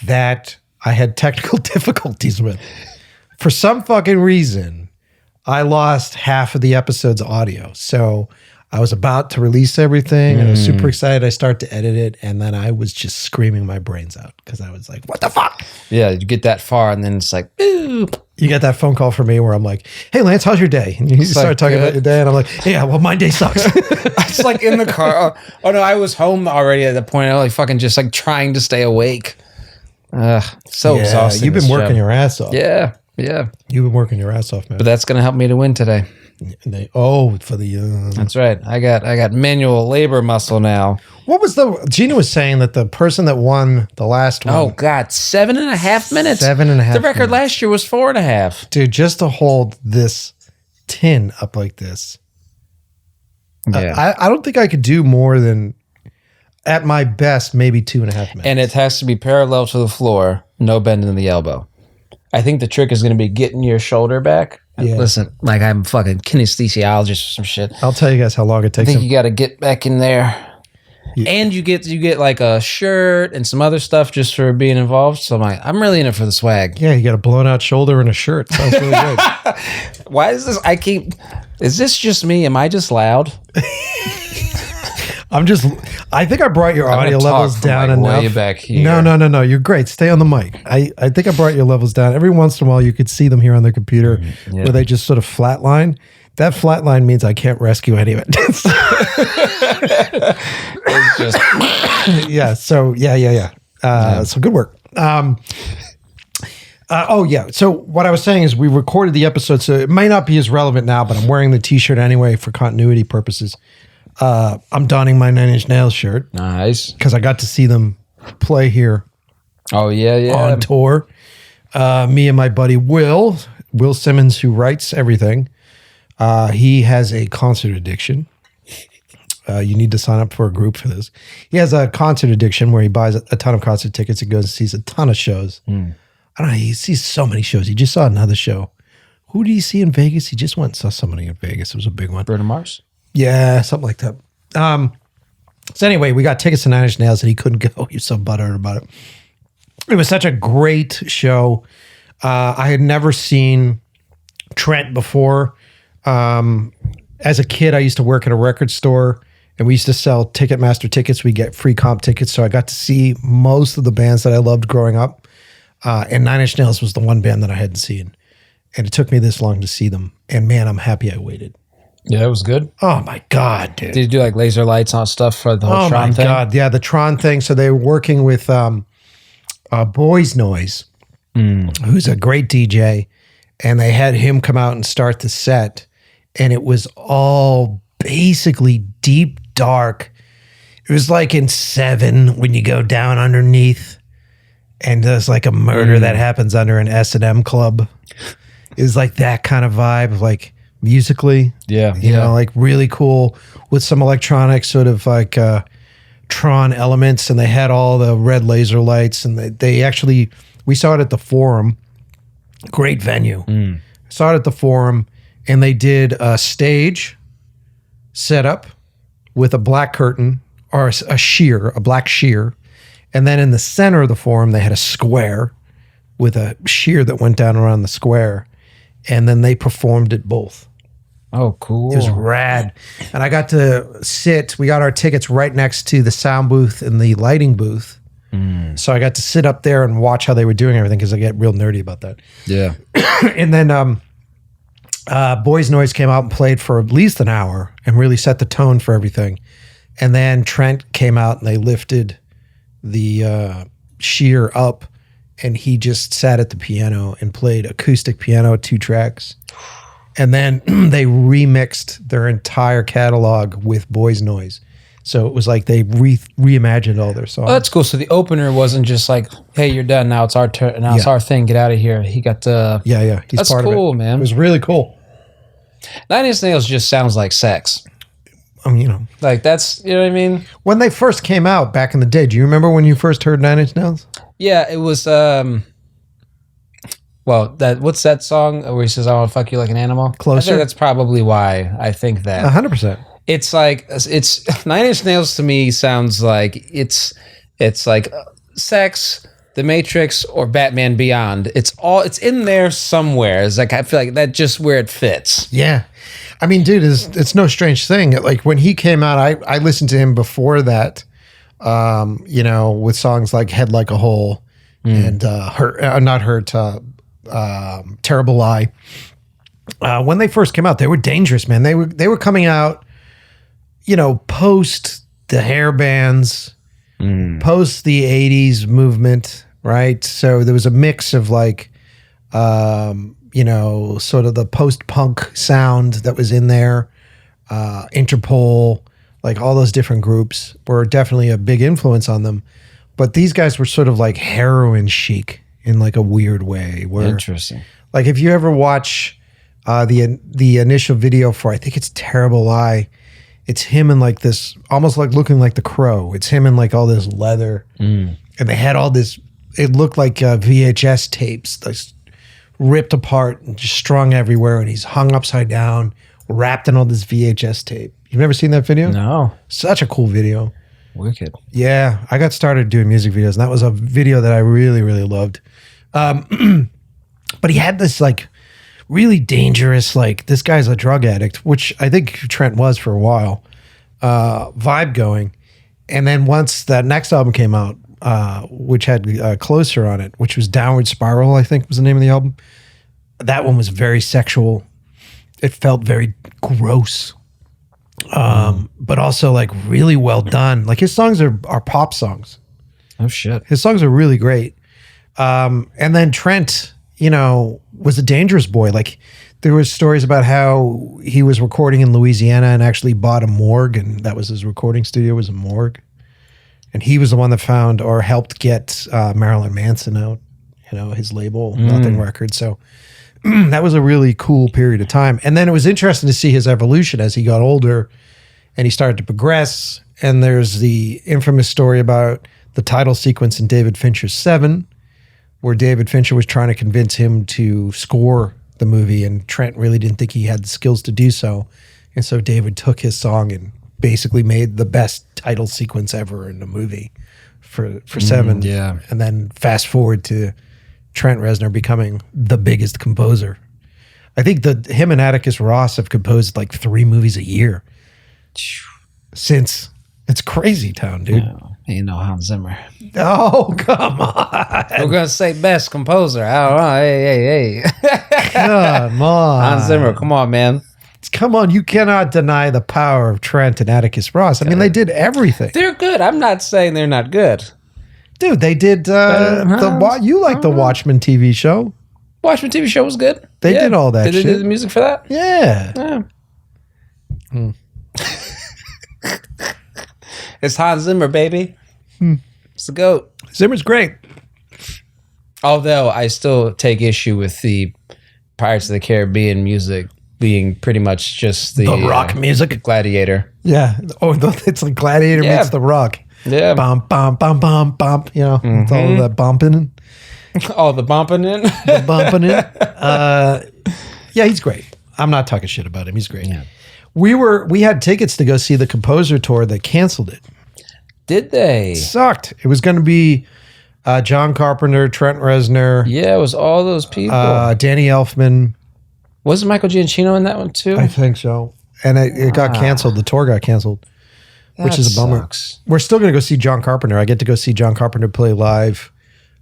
that I had technical difficulties with. For some fucking reason, I lost half of the episode's audio. So I was about to release everything and I was super excited. I start to edit it and then I was just screaming my brains out because I was like, what the fuck? Yeah, you get that far and then it's like, ooh. You get that phone call from me where I'm like, hey, Lance, how's your day? And you start talking about your day and I'm like, yeah, well, my day sucks. I was like in the car. Oh, no, I was home already at the point. I was like fucking just like trying to stay awake. So exhausting. You've been working your ass off. Yeah. Yeah. You've been working your ass off, man. But that's going to help me to win today. For the That's right. I got manual labor muscle now. what was Gina was saying that the person that won the last one. Oh God, 7.5 minutes. 7.5. The record last year was 4.5. Dude, just to hold this tin up like this. Yeah. I don't think I could do more than, at my best, maybe 2.5 minutes. And it has to be parallel to the floor, no bending in the elbow. I think the trick is going to be getting your shoulder back. Yeah. Listen, like I'm fucking kinesthesiologist or some shit. I'll tell you guys how long it I takes. think you got to get back in there. Yeah. And you get like a shirt and some other stuff just for being involved. So I'm really in it for the swag. Yeah, you got a blown out shoulder and a shirt. Sounds really good. Why is this? Is this just me? Am I just loud? I think I brought your audio levels down enough. Way back here. No. You're great. Stay on the mic. I think I brought your levels down. Every once in a while, you could see them here on the computer where they just sort of flatline. That flatline means I can't rescue any of it. It's just yeah. So yeah. So good work. So what I was saying is we recorded the episode, so it might not be as relevant now, but I'm wearing the t-shirt anyway for continuity purposes. I'm donning my Nine Inch Nails shirt. Nice. Because I got to see them play here. Oh, yeah. On tour. Me and my buddy Will Simmons, who writes everything. He has a concert addiction. You need to sign up for a group for this. He has a concert addiction where he buys a ton of concert tickets and goes and sees a ton of shows. I don't know. He sees so many shows. He just saw another show. Who did he see in Vegas? He just went and saw somebody in Vegas. It was a big one. Bruno Mars? Yeah, something like that. So anyway, we got tickets to Nine Inch Nails and he couldn't go. He was so butthurt about it. It was such a great show. I had never seen Trent before. As a kid, I used to work at a record store and we used to sell Ticketmaster tickets. We get free comp tickets. So I got to see most of the bands that I loved growing up. And Nine Inch Nails was the one band that I hadn't seen. And it took me this long to see them. And man, I'm happy I waited. Yeah, it was good. Oh my God, dude. Did you do like laser lights on stuff for the whole Tron thing? Oh my God, yeah, the Tron thing. So they were working with Boys Noise, who's a great DJ. And they had him come out and start the set. And it was all basically deep, dark. It was like in Seven when you go down underneath and there's like a murder that happens under an S&M club. It was like that kind of vibe, like musically. Yeah. You know, like really cool with some electronic sort of like Tron elements. And they had all the red laser lights. And they actually, we saw it at the Forum. Great venue. Saw it at the Forum. And they did a stage setup with a black curtain or a black sheer. And then in the center of the Forum, they had a square with a sheer that went down around the square. And then they performed it both. Oh, cool. It was rad. And I got to sit, we got our tickets right next to the sound booth and the lighting booth. So I got to sit up there and watch how they were doing everything because I get real nerdy about that. Yeah. And then Boys Noise came out and played for at least an hour and really set the tone for everything. And then Trent came out and they lifted the sheer up and he just sat at the piano and played acoustic piano, 2 tracks. And then they remixed their entire catalog with Boys Noise. So it was like they reimagined all their songs. Oh, that's cool. So the opener wasn't just like, "Hey, you're done. Now it's our turn. Now it's our thing. Get out of here." He got the yeah. He's that's part cool, of it. Man. It was really cool. Nine Inch Nails just sounds like sex. You know, like that's what I mean. When they first came out back in the day, do you remember when you first heard Nine Inch Nails? Yeah, it was. Well, what's that song where he says, "I want to fuck you like an animal"? Closer. I think that's probably why I think that. 100%. It's like Nine Inch Nails to me sounds like it's like sex, The Matrix, or Batman Beyond. It's in there somewhere. It's like I feel like that's just where it fits. Yeah, I mean, dude, it's no strange thing. Like when he came out, I listened to him before that. You know, with songs like "Head Like a Hole" and "Terrible Lie." When they first came out, they were dangerous, man. They were coming out. You know, post the hair bands, post the 80s movement, right? So there was a mix of like, you sort of the post-punk sound that was in there. Interpol, like all those different groups were definitely a big influence on them. But these guys were sort of like heroin chic in like a weird way. Interesting. Like if you ever watch the initial video for, I think it's Terrible Lie, it's him in like this, almost like looking like the Crow. It's him in like all this leather. And they had all this, it looked like VHS tapes, like ripped apart and just strung everywhere. And he's hung upside down, wrapped in all this VHS tape. You've never seen that video? No. Such a cool video. Wicked. Yeah. I got started doing music videos, and that was a video that I really, really loved. But he had this like really dangerous, like this guy's a drug addict, which I think Trent was for a while, vibe going. And then once that next album came out, which had Closer on it, which was Downward Spiral, I think was the name of the album. That one was very sexual. It felt very gross, but also like really well done. Like his songs are pop songs. Oh shit. His songs are really great. And then Trent, was a dangerous boy. Like there was stories about how he was recording in Louisiana and actually bought a morgue, and that was his recording studio was a morgue. And he was the one that found or helped get Marilyn Manson out, his label, Nothing Records. So that was a really cool period of time. And then it was interesting to see his evolution as he got older and he started to progress. And there's the infamous story about the title sequence in David Fincher's Seven, where David Fincher was trying to convince him to score the movie, and Trent really didn't think he had the skills to do so. And so David took his song and basically made the best title sequence ever in the movie for Seven. Yeah. And then fast forward to Trent Reznor becoming the biggest composer. I think him and Atticus Ross have composed like 3 movies a year since. It's crazy town, dude. No, Hans Zimmer. Oh, come on. We're going to say best composer. I don't know. Hey. Come on. Hans Zimmer, come on, man. Come on, you cannot deny the power of Trent and Atticus Ross. I mean, they did everything. They're good. I'm not saying they're not good. Dude, they did you like the Watchmen TV show. Watchmen TV show was good. They did all that Did shit. they do the music for that? Yeah. It's Hans Zimmer, baby. It's the GOAT. Zimmer's great. Although I still take issue with the Pirates of the Caribbean music being pretty much just the rock music. Gladiator. Yeah. Oh, it's like Gladiator meets the Rock. Yeah. Bump, bump, bump, bump, bump. It's all of that bumping. Oh, the bumping in? The bumping in. Yeah, he's great. I'm not talking shit about him. He's great. Yeah. We had tickets to go see the Composer Tour. They canceled it. Did they? It sucked. It was going to be John Carpenter, Trent Reznor. Yeah, it was all those people. Danny Elfman. Wasn't Michael Giacchino in that one too? I think so. And it got canceled. The tour got canceled, which is a bummer. Sucks. We're still going to go see John Carpenter. I get to go see John Carpenter play live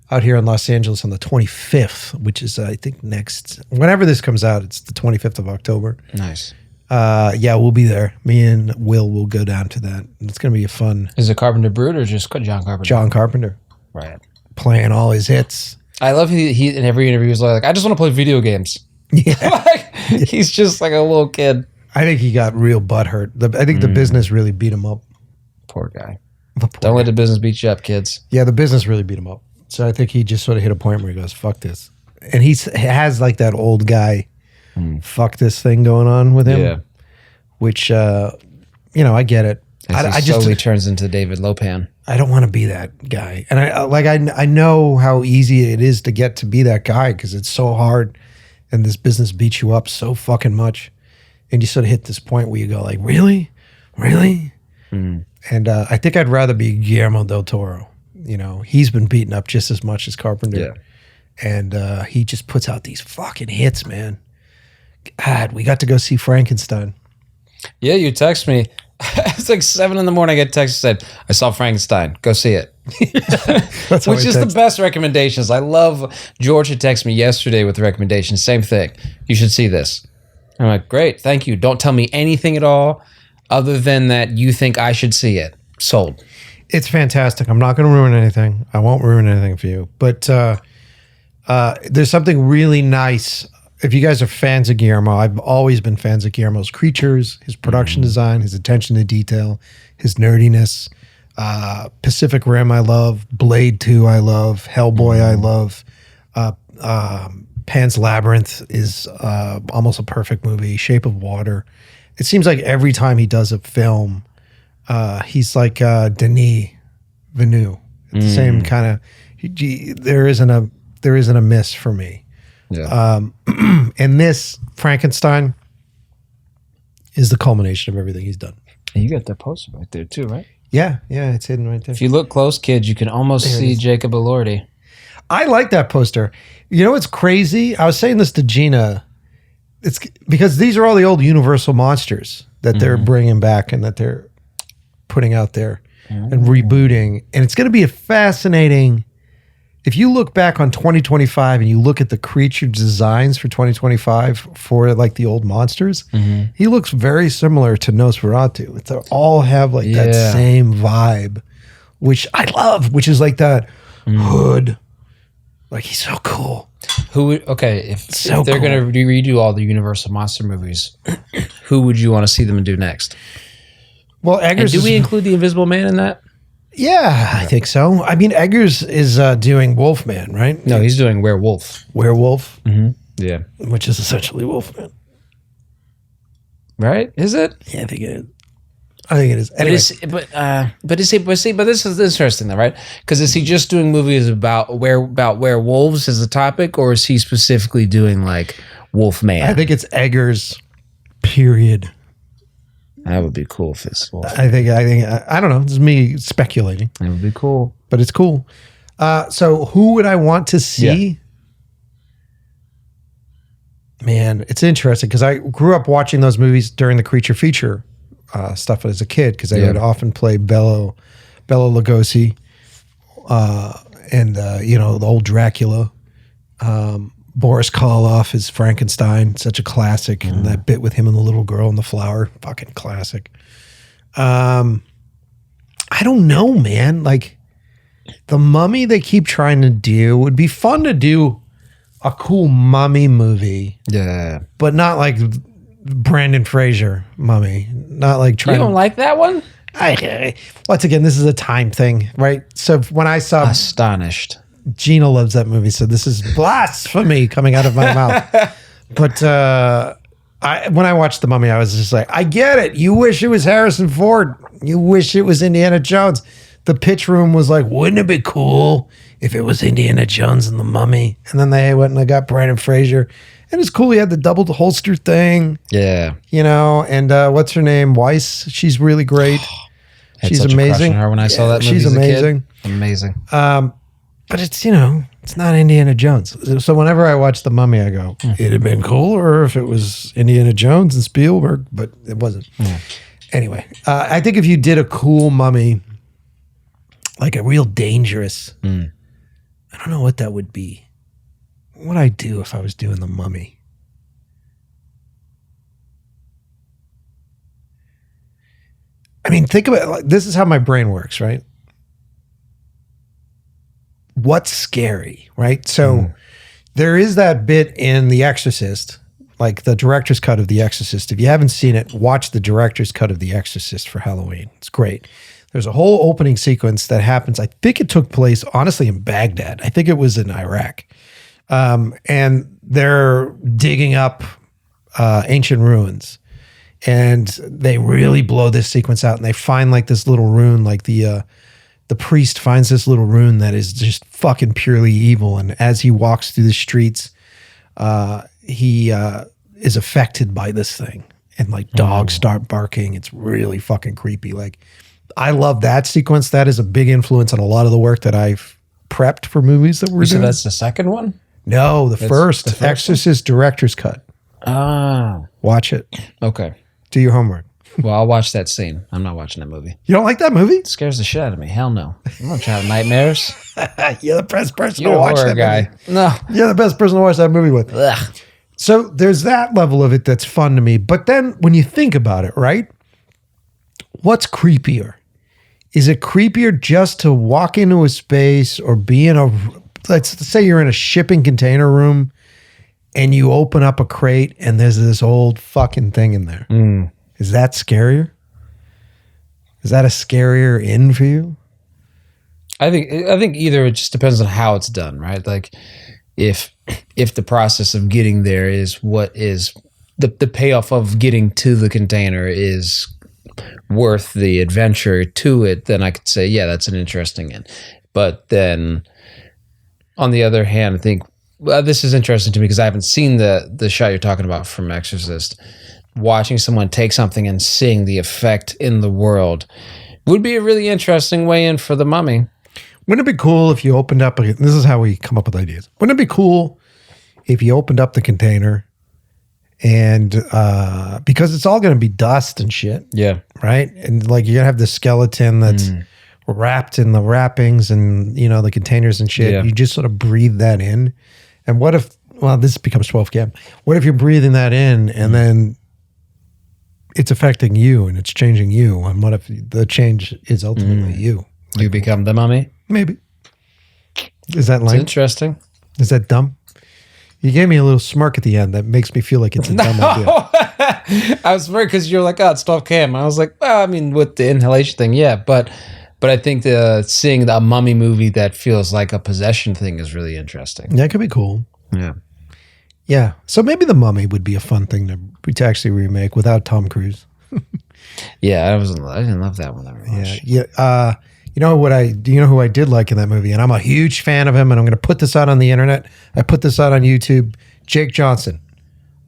out here in Los Angeles on the 25th, which is, I think, whenever this comes out, it's the 25th of October. Nice. Yeah, we'll be there. Me and Will will go down to that. It's going to be a fun. Is it Carpenter Brute or just John Carpenter? John Carpenter. Right. Playing all his hits. I love he in every interview is like, I just want to play video games. Yeah. He's just like a little kid. I think he got real butthurt. I think the business really beat him up. Poor guy. Don't let the business beat you up, kids. Yeah, the business really beat him up. So I think he just sort of hit a point where he goes, fuck this. And he has like that old guy, fuck this thing going on with him. Yeah. Which, I get it. I just slowly turns into David Lopan. I don't want to be that guy. And I know how easy it is to get to be that guy because it's so hard and this business beats you up so fucking much. And you sort of hit this point where you go like, really? Really? And I think I'd rather be Guillermo del Toro. He's been beaten up just as much as Carpenter. Yeah. And he just puts out these fucking hits, man. God, we got to go see Frankenstein. Yeah, you text me. It's like 7 a.m. I get a text that said, I saw Frankenstein. Go see it. Which is the best recommendations. I love George had texted me yesterday with recommendations. Same thing. You should see this. I'm like, great, thank you. Don't tell me anything at all other than that you think I should see it. Sold. It's fantastic. I'm not going to ruin anything. I won't ruin anything for you. But there's something really nice. if you guys are fans of Guillermo, I've always been fans of Guillermo's creatures, his production design, his attention to detail, his nerdiness. Pacific Rim, I love. Blade 2, I love. Hellboy, I love. Pan's Labyrinth is almost a perfect movie. Shape of Water. It seems like every time he does a film, he's like Denis Villeneuve. It's the same kind of. There isn't a miss for me. Yeah. And this Frankenstein is the culmination of everything he's done. And you got that poster right there too, right? Yeah, it's hidden right there. If you look close, kids, you can almost see Jacob Elordi. I like that poster. You know what's crazy? I was saying this to Gina. It's because these are all the old Universal monsters that they're bringing back and that they're putting out there and rebooting. And it's going to be a fascinating. If you look back on 2025 and you look at the creature designs for 2025 for like the old monsters, he looks very similar to Nosferatu. They all have like that same vibe, which I love, which is like that hood. Like he's so cool. If they're going to redo all the Universal monster movies, who would you want to see them do next? Well, Eggers. And do we include the Invisible Man in that? Yeah, I think so. I mean, Eggers is doing Wolfman, right? No, he's doing Werewolf. Werewolf. Yeah. Which is essentially Wolfman. Right? Is it? Yeah, I think it is. Anyway. But this is interesting though, right? Because is he just doing movies about werewolves as a topic, or is he specifically doing like Wolfman? I think it's Eggers, period. That would be cool if it's Wolf. I don't know. This is me speculating. That would be cool. But it's cool. So who would I want to see? Yeah. Man, it's interesting because I grew up watching those movies during the Creature Feature stuff as a kid because they would often play Bela Lugosi and the old Dracula. Boris Karloff is Frankenstein, such a classic. And that bit with him and the little girl and the flower, fucking classic. I don't know, man. Like the Mummy they keep trying to do would be fun to do a cool Mummy movie. Yeah. But not like Brandon Fraser Mummy. Not like trying. You don't like that one? Once again, this is a time thing, right? So when I saw Astonished. Gina loves that movie, so this is blasphemy coming out of my mouth. But when I watched The Mummy, I was just like, I get it. You wish it was Harrison Ford. You wish it was Indiana Jones. The pitch room was like, wouldn't it be cool if it was Indiana Jones and The Mummy? And then they went and they got Brandon Fraser. And it's cool. He had the double holster thing. Yeah. And what's her name? Weiss. She's really great. She's such amazing. A crush on her when I saw that movie. She's amazing. Amazing. But it's, it's not Indiana Jones. So whenever I watch The Mummy, I go, it'd have been cooler if it was Indiana Jones and Spielberg, but it wasn't. Anyway, I think if you did a cool Mummy, like a real dangerous, I don't know what that would be. What would I do if I was doing The Mummy? I mean, think about it. Like, this is how my brain works, right? What's scary, right? So there is that bit in The Exorcist, like the director's cut of The Exorcist. If you haven't seen it, watch the director's cut of The Exorcist for Halloween. It's great. There's a whole opening sequence that happens. I think it took place, honestly, in Baghdad. I think it was in Iraq. And they're digging up ancient ruins. And they really blow this sequence out. And they find like this little rune, like the priest finds this little rune that is just fucking purely evil. And as he walks through the streets, he is affected by this thing. And like dogs start barking. It's really fucking creepy. Like, I love that sequence. That is a big influence on a lot of the work that I've prepped for movies that we're doing. So that's the second one? No, the first Exorcist director's cut. Ah. Watch it. Okay. Do your homework. Well, I'll watch that scene. I'm not watching that movie. You don't like that movie? It scares the shit out of me. Hell no. I'm not trying to have nightmares. You're the best person You're to watch that guy. movie. No. You're the best person to watch that movie with. Ugh. So there's that level of it that's fun to me. But then when you think about it, right? What's creepier? Is it creepier just to walk into a space or be in let's say you're in a shipping container room and you open up a crate and there's this old fucking thing in there. Is that scarier? Is that a scarier in for you? I think either it just depends on how it's done, right? Like if the process of getting there is what is the payoff of getting to the container is worth the adventure to it, then I could say, yeah, that's an interesting end. But then on the other hand, I think this is interesting to me because I haven't seen the shot you're talking about from Exorcist. Watching someone take something and seeing the effect in the world would be a really interesting way in for The Mummy. Wouldn't it be cool if you opened up, this is how we come up with ideas. Wouldn't it be cool if you opened up the container and, because it's all going to be dust and shit. Yeah. Right? And like you're going to have the skeleton that's wrapped in the wrappings and, you know, the containers and shit. Yeah. You just sort of breathe that in. And what if, well, this becomes 12 cam. What if you're breathing that in and then it's affecting you and it's changing you? And what if the change is ultimately you? You become the mummy? Maybe. Is that lame? It's interesting. Is that dumb? You gave me a little smirk at the end that makes me feel like it's a dumb idea. I was smirking because you're like, oh, it's 12 cam. I was like, well, I mean, with the inhalation thing, yeah. But I think seeing a mummy movie that feels like a possession thing is really interesting. Yeah, it could be cool. Yeah. Yeah. So maybe The Mummy would be a fun thing to actually remake without Tom Cruise. Yeah, I didn't love that one that much. Yeah. You know who I did like in that movie? And I'm a huge fan of him, and I'm going to put this out on the internet. I put this out on YouTube. Jake Johnson.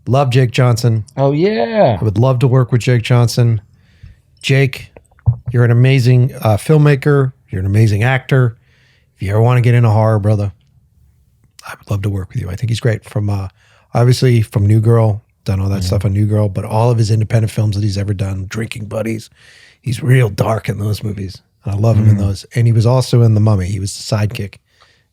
Love Jake Johnson. Oh, yeah. I would love to work with Jake Johnson. Jake, you're an amazing filmmaker. You're an amazing actor. If you ever want to get into horror, brother, I would love to work with you. I think he's great. From obviously from New Girl, done all that stuff on New Girl, but all of his independent films that he's ever done, Drinking Buddies, he's real dark in those movies. And I love him in those. And he was also in The Mummy. He was the sidekick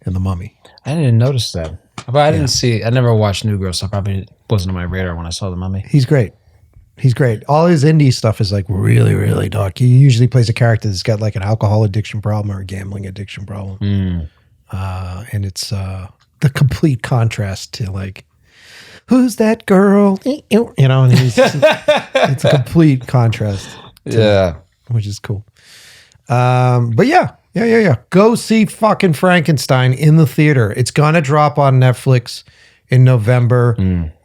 in The Mummy. I didn't notice that. But I didn't see, I never watched New Girl, so probably wasn't on my radar when I saw The Mummy. He's great. He's great. All his indie stuff is like really, really dark. He usually plays a character that's got like an alcohol addiction problem or a gambling addiction problem. And it's the complete contrast to like, who's that girl? You know, and it's a complete contrast. Yeah. Which is cool. But yeah. Go see fucking Frankenstein in the theater. It's going to drop on Netflix in November.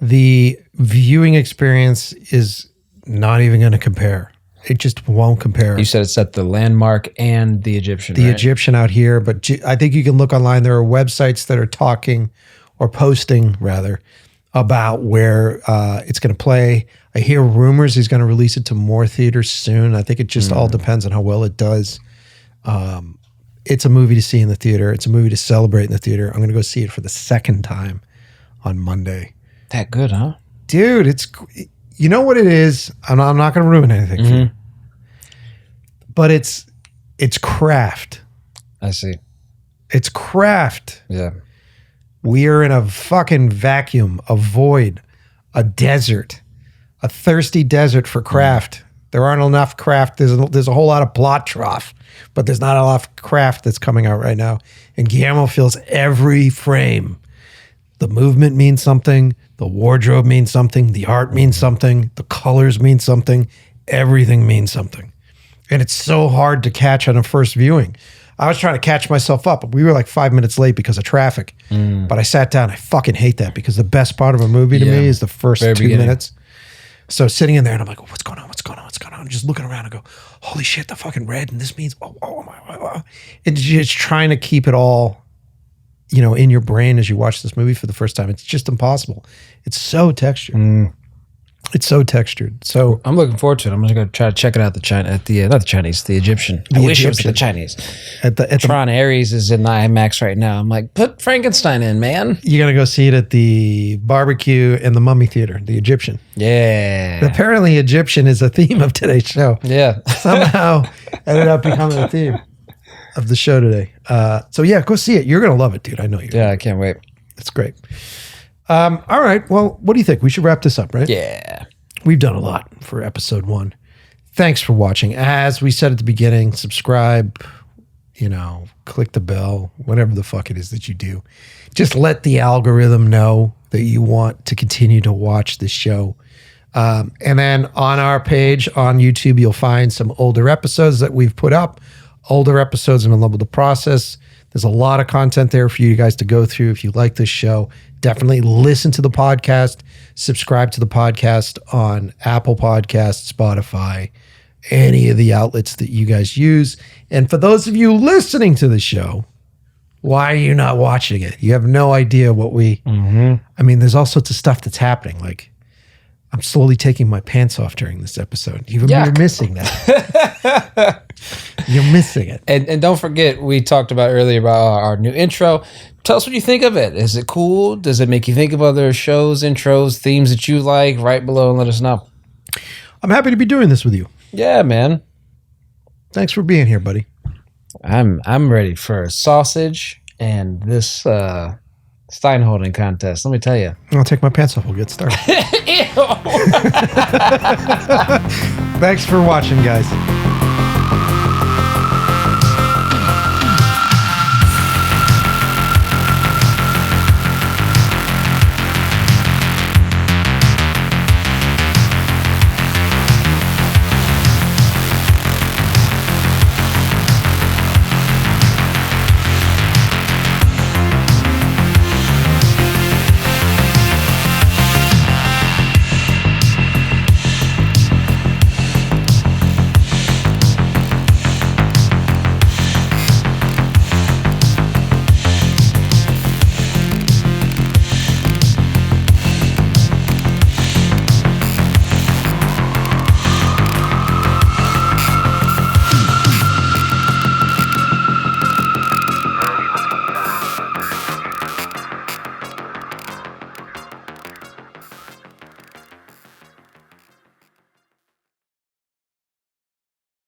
The viewing experience is not even going to compare. It just won't compare. You said it's at the Landmark and the Egyptian, The Egyptian out here, but I think you can look online. There are websites that are talking or posting rather about where it's going to play. I hear rumors he's going to release it to more theaters soon. I think it just all depends on how well it does. It's a movie to see in the theater. It's a movie to celebrate in the theater. I'm going to go see it for the second time on Monday. That good, huh? Dude, you know what it is? I'm not going to ruin anything for you. But it's craft. I see. It's craft. Yeah. We are in a fucking vacuum, a void, a desert, a thirsty desert for craft. There aren't enough craft. There's a whole lot of plot trough, but there's not enough craft that's coming out right now. And Guillermo feels every frame. The movement means something. The wardrobe means something. The art means something. The colors mean something. Everything means something. And it's so hard to catch on a first viewing. I was trying to catch myself up. We were like 5 minutes late because of traffic. But I sat down. I fucking hate that because the best part of a movie to me is the first 2 minutes. So sitting in there and I'm like, what's going on? What's going on? What's going on? Just looking around and go, holy shit, the fucking red. And this means, oh my. It's just trying to keep it all, in your brain as you watch this movie for the first time. It's just impossible. It's so textured. It's so textured. So I'm looking forward to it. I'm going to go try to check it out. The Egyptian. I wish it was the Chinese. Tron Ares is in the IMAX right now. I'm like, put Frankenstein in, man. You're going to go see it at the barbecue and the Mummy Theater, the Egyptian. Yeah. Apparently Egyptian is a theme of today's show. Yeah. Somehow ended up becoming a theme of the show today. So yeah, go see it. You're going to love it, dude. I know you. Yeah, I can't wait. It's great. All right. Well, what do you think? We should wrap this up, right? Yeah. We've done a lot for episode 1. Thanks for watching. As we said at the beginning, subscribe, click the bell, whatever the fuck it is that you do. Just let the algorithm know that you want to continue to watch this show. And then on our page on YouTube, you'll find some older episodes that we've put up. Older episodes, I'm in love with the process. There's a lot of content there for you guys to go through. If you like this show, definitely listen to the podcast. Subscribe to the podcast on Apple Podcasts, Spotify, any of the outlets that you guys use. And for those of you listening to the show, why are you not watching it? You have no idea what we... I mean, there's all sorts of stuff that's happening. Like, I'm slowly taking my pants off during this episode. You're missing that. You're missing it. And don't forget, we talked about earlier about our new intro. Tell us what you think of it. Is it cool? Does it make you think of other shows, intros, themes that you like? Write below and let us know. I'm happy to be doing this with you. Yeah, man. Thanks for being here, buddy. I'm ready for a sausage and this Steinholding contest. Let me tell you. I'll take my pants off. We'll get started. Thanks for watching, guys.